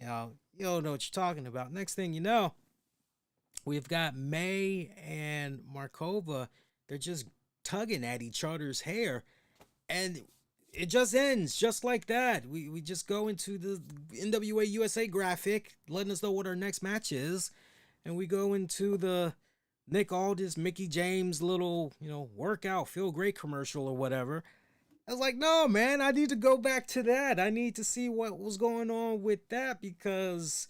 You don't know what you're talking about." Next thing you know, we've got May and Markova. They're just tugging at each other's hair. And it just ends just like that. We just go into the NWA USA graphic, letting us know what our next match is. And we go into the Nick Aldis, Mickey James little, workout, feel great commercial or whatever. I was like, no, man, I need to go back to that. I need to see what was going on with that, because,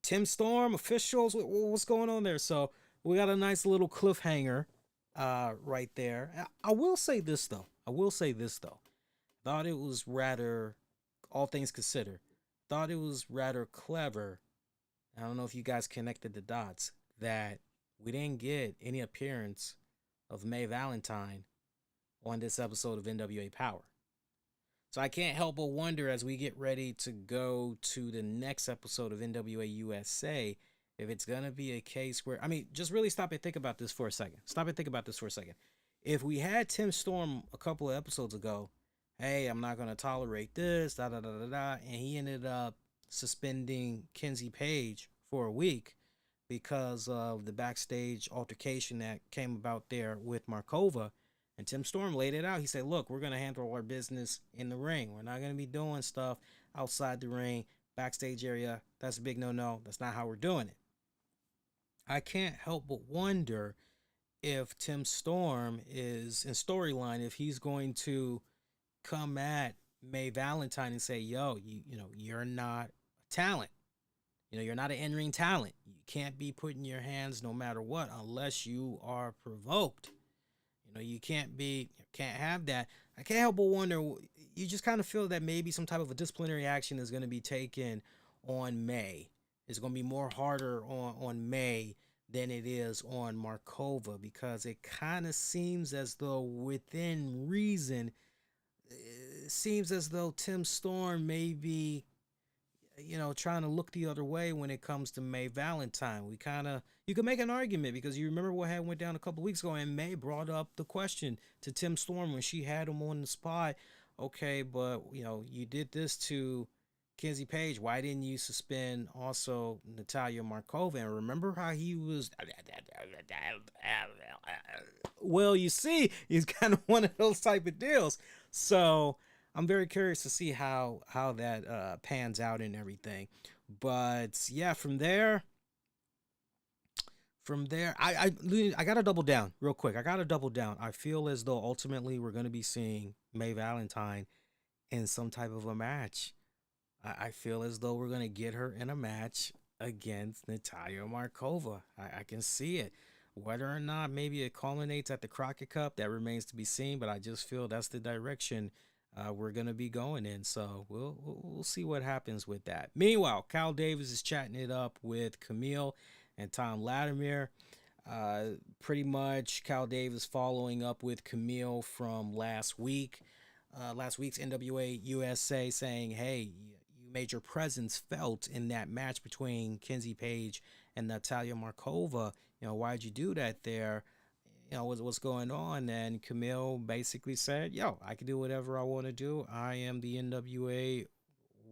Tim Storm, officials, what's going on there? So we got a nice little cliffhanger right there. I will say this, though. Thought it was rather, all things considered, thought it was rather clever. I don't know if you guys connected the dots, that we didn't get any appearance of May Valentine on this episode of NWA Power. So I can't help but wonder, as we get ready to go to the next episode of NWA USA, if it's going to be a case where, just really stop and think about this for a second. If we had Tim Storm a couple of episodes ago, "Hey, I'm not going to tolerate this, and he ended up suspending Kenzie Page for a week because of the backstage altercation that came about there with Markova. And Tim Storm laid it out. He said, "Look, we're going to handle our business in the ring. We're not going to be doing stuff outside the ring, backstage area. That's a big no-no. That's not how we're doing it." I can't help but wonder if Tim Storm is in storyline, if he's going to come at May Valentine and say, you're not a talent. You're not an in-ring talent. You can't be putting your hands no matter what unless you are provoked. You can't have that. I can't help but wonder. You just kind of feel that maybe some type of a disciplinary action is going to be taken on May. It's going to be more harder on May than it is on Markova, because it kind of seems as though within reason, it seems as though Tim Storm may be, trying to look the other way when it comes to May Valentine. You can make an argument, because you remember what had went down a couple weeks ago, and May brought up the question to Tim Storm when she had him on the spot. Okay, but you did this to Kenzie Page. Why didn't you suspend also Natalia Markova? And remember how he was. Well, you see, he's kind of one of those type of deals. So I'm very curious to see how that pans out and everything. But yeah, from there, I gotta double down real quick. I feel as though ultimately we're gonna be seeing May Valentine in some type of a match. I feel as though we're gonna get her in a match against Natalia Markova. I can see it. Whether or not maybe it culminates at the Crockett Cup, that remains to be seen. But I just feel that's the direction we're gonna be going in. So we'll see what happens with that. Meanwhile, Cal Davis is chatting it up with Kamille and Tom Latimer. Pretty much Cal Davis following up with Kamille from last week's NWA USA, saying, hey, you made your presence felt in that match between Kenzie Page and Natalia Markova. Why'd you do that there? What's going on? And Kamille basically said, yo, I can do whatever I want to do. I am the NWA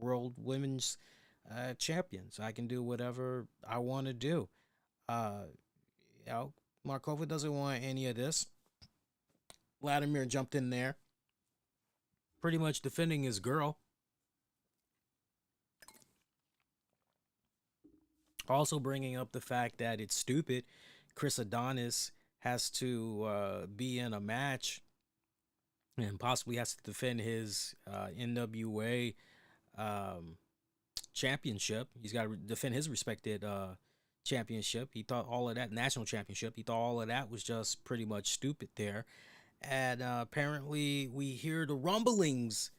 World Women's Champion, so I can do whatever I want to do. Markova doesn't want any of this. Latimer jumped in there, pretty much defending his girl. Also bringing up the fact that it's stupid. Chris Adonis has to be in a match and possibly has to defend his NWA championship. He's got to defend his respected championship. He thought all of that, national championship, he thought all of that was just pretty much stupid there. And apparently we hear the rumblings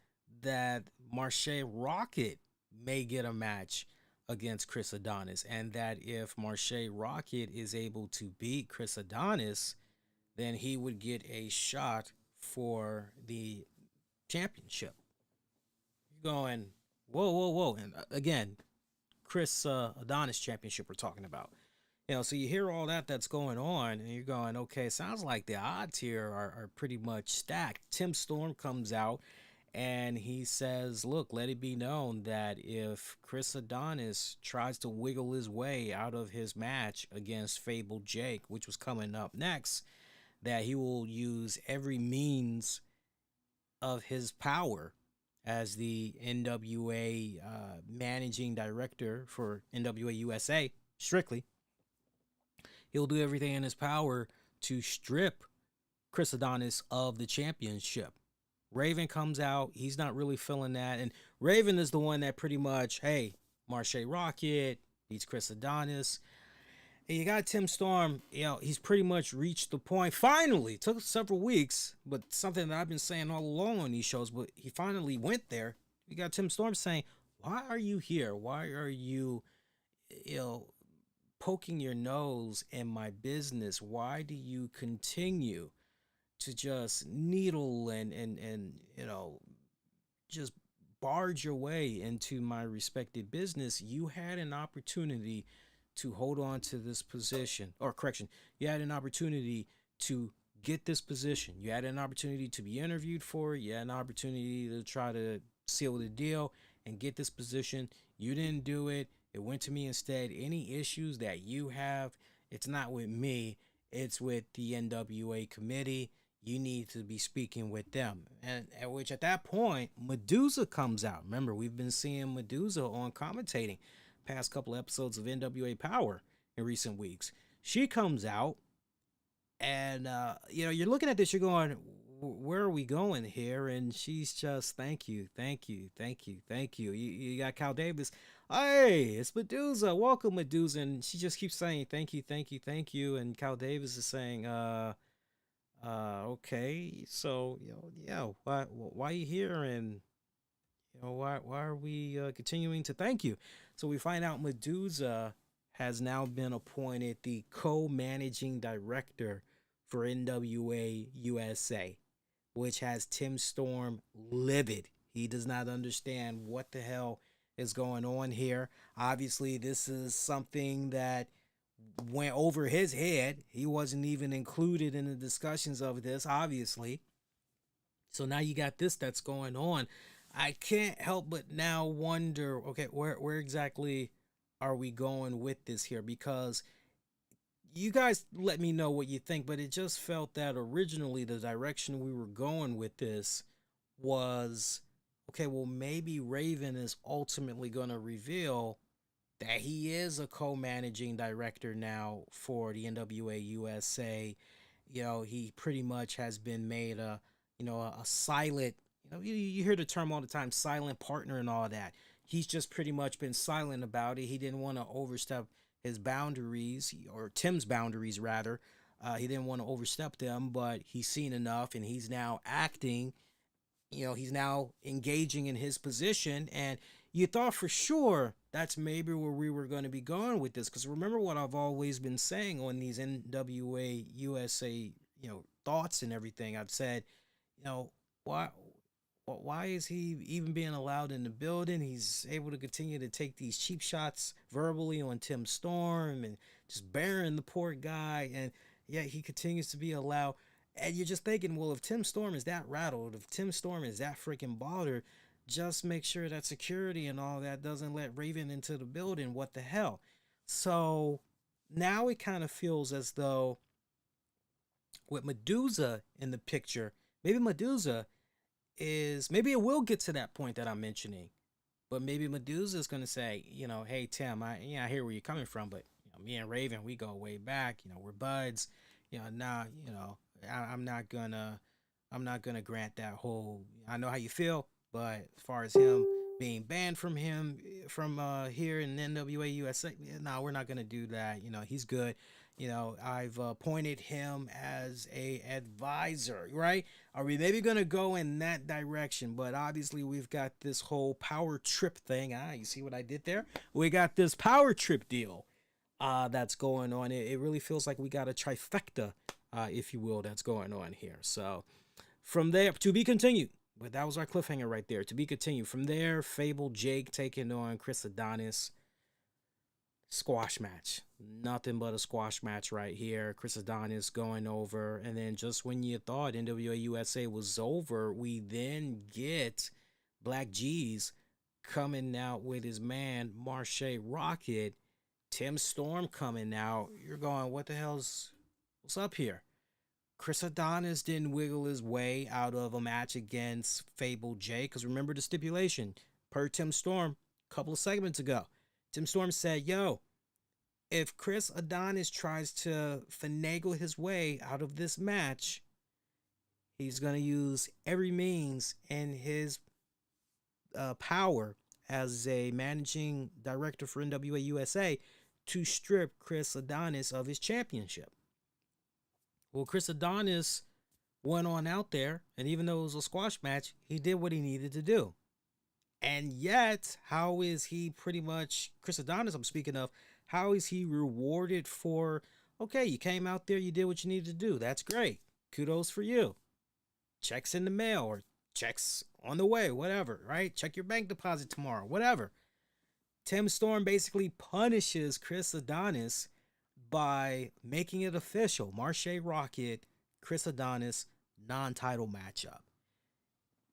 that Marche Rocket may get a match against Chris Adonis, and that if Marche Rocket is able to beat Chris Adonis, then he would get a shot for the championship. You're going, whoa. And again, Chris Adonis championship we're talking about. So you hear all that's going on, and you're going, okay, sounds like the odds here are pretty much stacked. Tim Storm comes out and he says, look, let it be known that if Chris Adonis tries to wiggle his way out of his match against Fable Jake, which was coming up next, that he will use every means of his power as the NWA managing director for NWA USA, strictly. He'll do everything in his power to strip Chris Adonis of the championship. Raven comes out. He's not really feeling that. And Raven is the one that pretty much, hey, Marche Rocket beats Chris Adonis. And you got Tim Storm, he's pretty much reached the point. Finally, it took several weeks, but something that I've been saying all along on these shows, but he finally went there. You got Tim Storm saying, why are you here? Why are you, poking your nose in my business? Why do you continue to just needle and just barge your way into my respected business? You had an opportunity to hold on to this position, or correction, you had an opportunity to get this position. You had an opportunity to be interviewed for it. You had an opportunity to try to seal the deal and get this position. You didn't do it. It went to me instead. Any issues that you have, it's not with me. It's with the NWA committee. You need to be speaking with them. And at which at that point, Medusa comes out. Remember, we've been seeing Medusa on commentating past couple episodes of NWA Power in recent weeks. She comes out and, you're looking at this, you're going, where are we going here? And she's just, thank you. You got Cal Davis. Hey, it's Medusa. Welcome, Medusa. And she just keeps saying, thank you. And Cal Davis is saying, Okay, so yeah, why you here, and why are we continuing to thank you? So we find out Medusa has now been appointed the co-managing director for NWA USA, which has Tim Storm livid. He does not understand what the hell is going on here. Obviously, this is something that went over his head. He wasn't even included in the discussions of this, obviously. So now you got this that's going on. I can't help but now wonder, okay, where exactly are we going with this here? Because you guys let me know what you think, but it just felt that originally the direction we were going with this was, okay, well, maybe Raven is ultimately going to reveal that he is a co-managing director now for the NWA USA. He pretty much has been made a silent, you hear the term all the time, silent partner and all that. He's just pretty much been silent about it. He didn't want to overstep his boundaries, or Tim's boundaries rather. He didn't want to overstep them, but he's seen enough, and he's now acting. He's now engaging in his position, and you thought for sure that's maybe where we were going to be going with this. Because remember what I've always been saying on these NWA USA, thoughts and everything. I've said, why is he even being allowed in the building? He's able to continue to take these cheap shots verbally on Tim Storm and just burying the poor guy, and yet he continues to be allowed. And you're just thinking, well, if Tim Storm is that rattled, if Tim Storm is that freaking bothered, just make sure that security and all that doesn't let Raven into the building. What the hell? So now it kind of feels as though with Medusa in the picture, maybe maybe it will get to that point that I'm mentioning, but maybe Medusa is going to say, hey, Tim, I hear where you're coming from, but me and Raven, we go way back, we're buds, now, I'm not gonna grant that whole, I know how you feel, but as far as him being banned from here in NWA USA, no, we're not gonna do that. He's good. I've appointed him as a advisor, right? Are we maybe gonna go in that direction? But obviously we've got this whole power trip thing. You see what I did there? We got this power trip deal that's going on. It really feels like we got a trifecta, if you will, that's going on here. So from there, to be continued. But that was our cliffhanger right there. To be continued. From there, Fable Jake taking on Chris Adonis. Squash match. Nothing but a squash match right here. Chris Adonis going over. And then just when you thought NWA USA was over, we then get Black G's coming out with his man, Marche Rocket. Tim Storm coming out. You're going, what's up here? Chris Adonis didn't wiggle his way out of a match against Fable J, because remember the stipulation per Tim Storm a couple of segments ago. Tim Storm said, if Chris Adonis tries to finagle his way out of this match, he's going to use every means in his power as a managing director for NWA USA to strip Chris Adonis of his championship. Well, Chris Adonis went on out there, and even though it was a squash match, he did what he needed to do. And yet, how is he pretty much, Chris Adonis I'm speaking of, how is he rewarded for, okay, you came out there, you did what you needed to do. That's great. Kudos for you. Checks in the mail, or checks on the way, whatever, right? Check your bank deposit tomorrow, whatever. Tim Storm basically punishes Chris Adonis by making it official. Marche Rocket, Chris Adonis, non-title matchup.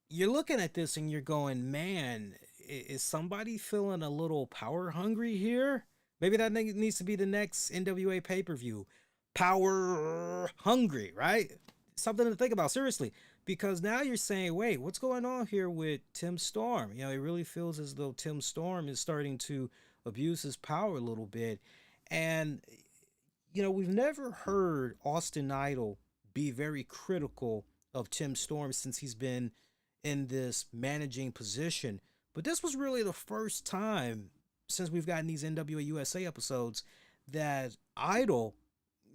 You're looking at this and you're going, man, is somebody feeling a little power hungry here? Maybe that needs to be the next NWA pay-per-view. Power hungry, right? Something to think about, seriously. Because now you're saying, wait, what's going on here with Tim Storm? It really feels as though Tim Storm is starting to abuse his power a little bit. And we've never heard Austin Idol be very critical of Tim Storm since he's been in this managing position. But this was really the first time since we've gotten these NWA USA episodes that Idol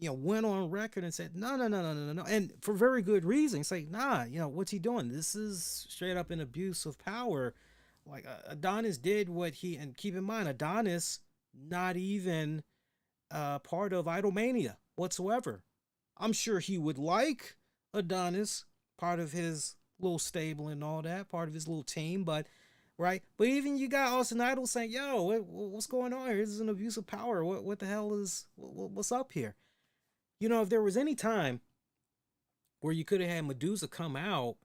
went on record and said, no, no, no, no, no, no, no. And for very good reason. It's like, nah, what's he doing? This is straight up an abuse of power. Like Adonis did what and keep in mind, Adonis, not even part of Idolmania whatsoever. I'm sure he would like Adonis, part of his little stable and all that, part of his little team, but right. But even you got Austin Idol saying, "Yo, what's going on here? This is an abuse of power. What the hell is what's up here?" If there was any time where you could have had Medusa come out,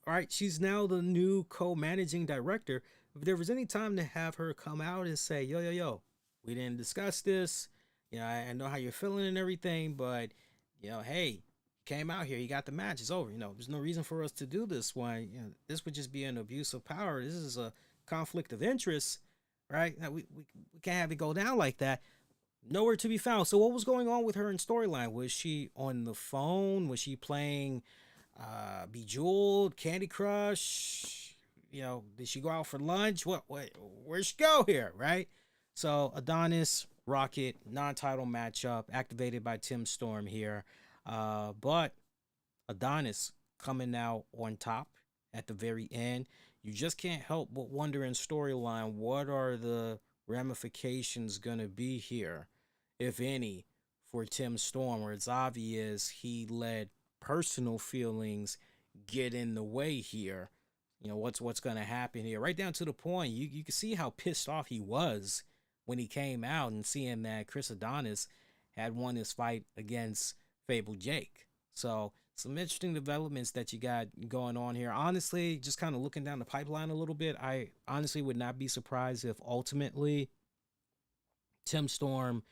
right? She's now the new co-managing director. If there was any time to have her come out and say, "Yo, yo, yo, we didn't discuss this. I know how you're feeling and everything, but hey, you came out here, you got the match, it's over. There's no reason for us to do this one. This would just be an abuse of power. This is a conflict of interest, right? We can't have it go down like that." Nowhere to be found. So what was going on with her in storyline? Was she on the phone? Was she playing Bejeweled, Candy Crush? Did she go out for lunch? Where'd she go here, right? So Adonis, Rocket, non-title matchup activated by Tim Storm here. But Adonis coming out on top at the very end. You just can't help but wonder in storyline, what are the ramifications gonna be here, if any, for Tim Storm, where it's obvious he let personal feelings get in the way here. What's gonna happen here, right down to the point you can see how pissed off he was when he came out and seeing that Chris Adonis had won his fight against Fable Jake. So some interesting developments that you got going on here. Honestly, just kind of looking down the pipeline a little bit, I honestly would not be surprised if ultimately Tim Storm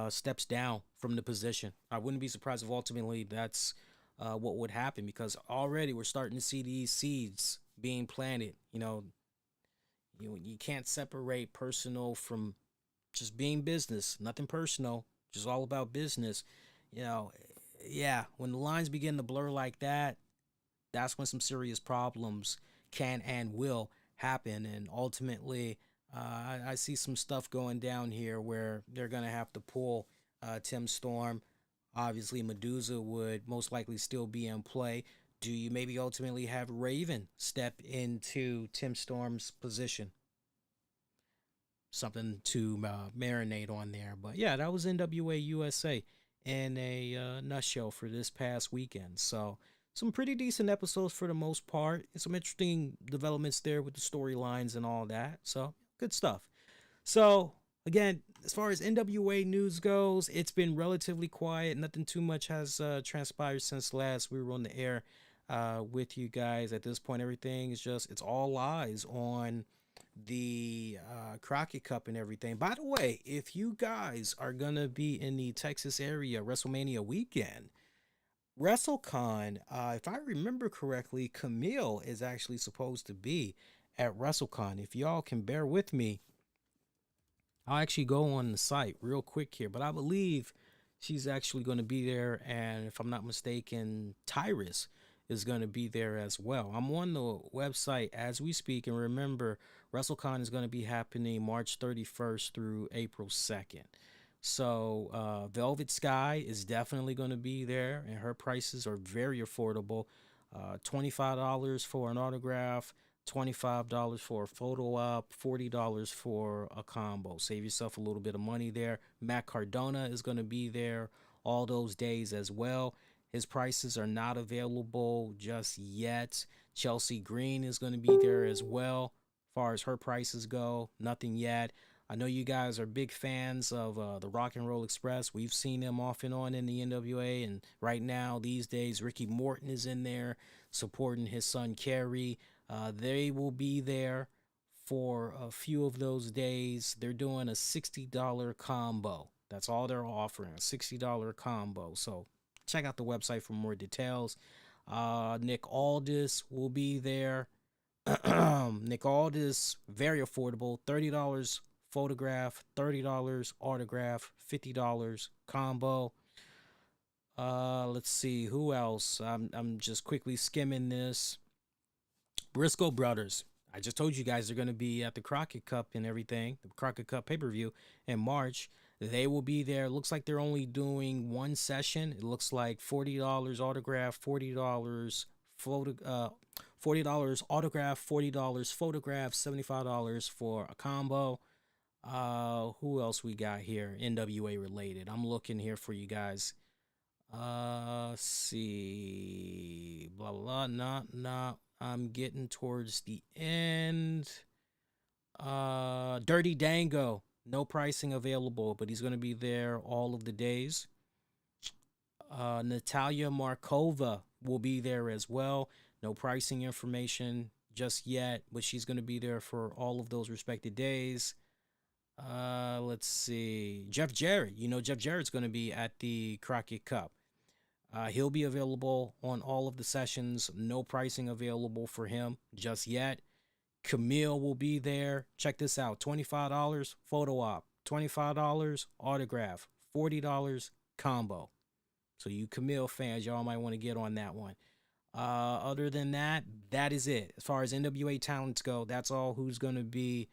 steps down from the position. I wouldn't be surprised if ultimately that's what would happen, because already we're starting to see these seeds being planted. You can't separate personal from just being business. Nothing personal, just all about business. Yeah, when the lines begin to blur like that, that's when some serious problems can and will happen. And ultimately, I see some stuff going down here where they're going to have to pull Tim Storm. Obviously, Medusa would most likely still be in play. Do you maybe ultimately have Raven step into Tim Storm's position? Something to marinate on there. But yeah, that was NWA USA in a nutshell for this past weekend. So some pretty decent episodes for the most part, and some interesting developments there with the storylines and all that. So good stuff. So again, as far as NWA news goes, it's been relatively quiet. Nothing too much has transpired since last we were on the air with you guys. At this point, everything is it's all eyes on the Crockett Cup and everything. By the way, if you guys are gonna be in the Texas area WrestleMania weekend, WrestleCon, if I remember correctly, Kamille is actually supposed to be at WrestleCon. If y'all can bear with me, I'll actually go on the site real quick here, but I believe she's actually going to be there, and if I'm not mistaken, Titus is going to be there as well. I'm on the website as we speak, and remember, WrestleCon is going to be happening March 31st through April 2nd. So Velvet Sky is definitely going to be there, and her prices are very affordable. $25 for an autograph, $25 for a photo op, $40 for a combo. Save yourself a little bit of money there. Matt Cardona is going to be there all those days as well. His prices are not available just yet. Chelsea Green is going to be there as well. As far as her prices go, nothing yet. I know you guys are big fans of the Rock and Roll Express. We've seen them off and on in the NWA, and right now, these days, Ricky Morton is in there supporting his son Kerry. They will be there for a few of those days. They're doing a $60 combo. That's all they're offering, a $60 combo. So check out the website for more details. Nick Aldis will be there. Nick Aldis, very affordable, $30 photograph, $30 autograph, $50 combo. Let's see who else. I'm just quickly skimming this. Briscoe Brothers. I just told you guys they're going to be at the Crockett Cup and everything, the Crockett Cup pay-per-view in March. They will be there. Looks like they're only doing one session. It looks like $40 autograph, $40 autograph, $40 photograph, $75 for a combo. Who else we got here? NWA related. I'm looking here for you guys. See, blah blah. Nah. I'm getting towards the end. Dirty Dango. No pricing available, but he's going to be there all of the days. Natalia Markova will be there as well. No pricing information just yet, but she's going to be there for all of those respected days. Let's see. Jeff Jarrett. You know, Jeff Jarrett's going to be at the Crockett Cup. He'll be available on all of the sessions. No pricing available for him just yet. Kamille will be there. Check this out. $25 photo op. $25 autograph. $40 combo. So you Kamille fans, y'all might want to get on that one. Other than that, that is it. As far as NWA talents go, that's all who's going to be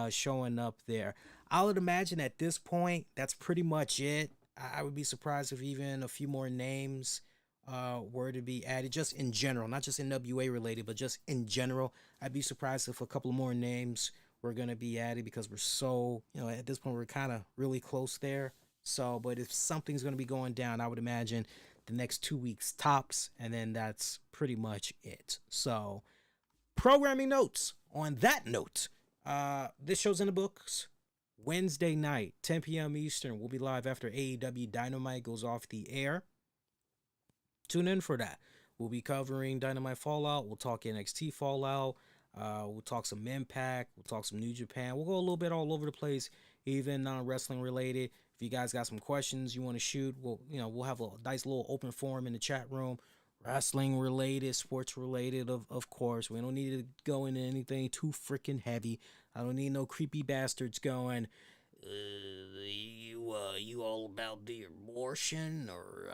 showing up there. I would imagine at this point, that's pretty much it. I would be surprised if even a few more names were to be added, just in general, not just NWA related, but just in general. I'd be surprised if a couple more names were going to be added, because we're so, at this point, we're kind of really close there. So, but if something's going to be going down, I would imagine the next 2 weeks tops, and then that's pretty much it. So, programming notes on that note. This show's in the books. Wednesday night, 10 p.m. Eastern. We'll be live after AEW Dynamite goes off the air. Tune in for that. We'll be covering Dynamite Fallout. We'll talk NXT Fallout. We'll talk some Impact. We'll talk some New Japan. We'll go a little bit all over the place, even non-wrestling related. If you guys got some questions you want to shoot, we'll have a nice little open forum in the chat room. Wrestling related, sports related, of course. We don't need to go into anything too freaking heavy. I don't need no creepy bastards going, you all about the abortion, or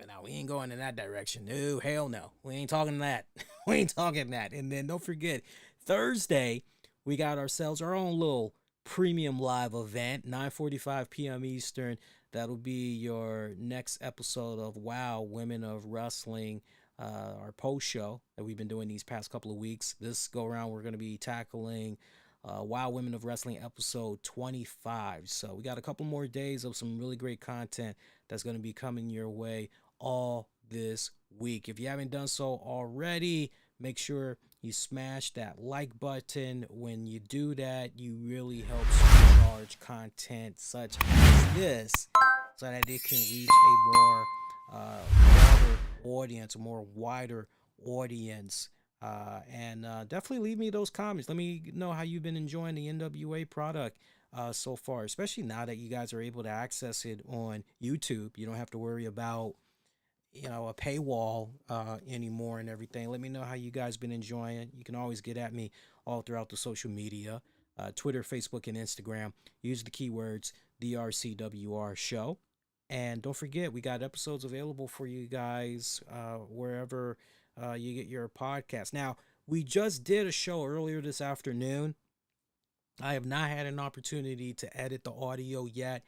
no, we ain't going in that direction. No, hell no. We ain't talking that. We ain't talking that. And then don't forget, Thursday, we got ourselves our own little premium live event, 9:45 p.m. Eastern. That'll be your next episode of WOW Women of Wrestling, our post show that we've been doing these past couple of weeks. This go around, we're going to be tackling WOW Women of Wrestling episode 25. So we got a couple more days of some really great content that's going to be coming your way all this week. If you haven't done so already, make sure you smash that like button. When you do that, you really help supercharge content such as this, so that it can reach a more broader audience, a more wider audience. And definitely leave me those comments. Let me know how you've been enjoying the NWA product so far, especially now that you guys are able to access it on YouTube. You don't have to worry about a paywall anymore and everything. Let me know how you guys been enjoying it. You can always get at me all throughout the social media, Twitter, Facebook, and Instagram. Use the keywords the RCWR show. And don't forget, we got episodes available for you guys wherever you get your podcast. Now, we just did a show earlier this afternoon. I have not had an opportunity to edit the audio yet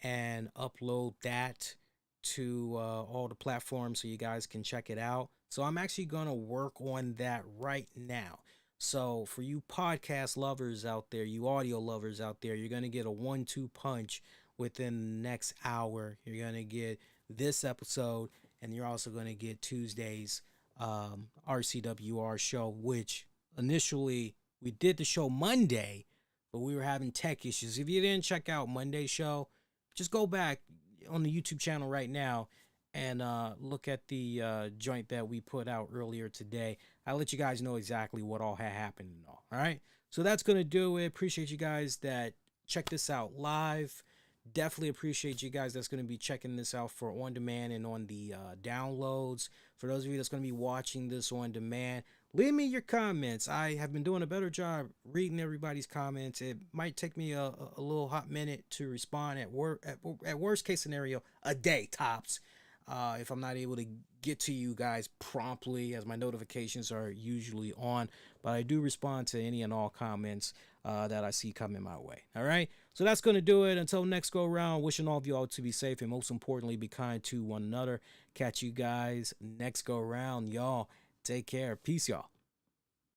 and upload that to all the platforms so you guys can check it out. So I'm actually going to work on that right now. So for you podcast lovers out there, you audio lovers out there, you're going to get a 1-2 punch within the next hour. You're going to get this episode, and you're also going to get Tuesday's RCWR show, which initially we did the show Monday, but we were having tech issues. If you didn't check out Monday's show, just go back on the YouTube channel right now and look at the joint that we put out earlier today. I'll let you guys know exactly what all had happened and all right, so that's gonna do it. Appreciate you guys that check this out live. Definitely appreciate you guys that's going to be checking this out for on demand and on the downloads. For those of you that's going to be watching this on demand, leave me your comments. I have been doing a better job reading everybody's comments. It might take me a little hot minute to respond at worst case scenario, a day tops. If I'm not able to get to you guys promptly, as my notifications are usually on, but I do respond to any and all comments that I see coming my way. All right. So that's going to do it. Until next go round, wishing all of you all to be safe and most importantly, be kind to one another. Catch you guys next go round. Y'all take care. Peace, y'all.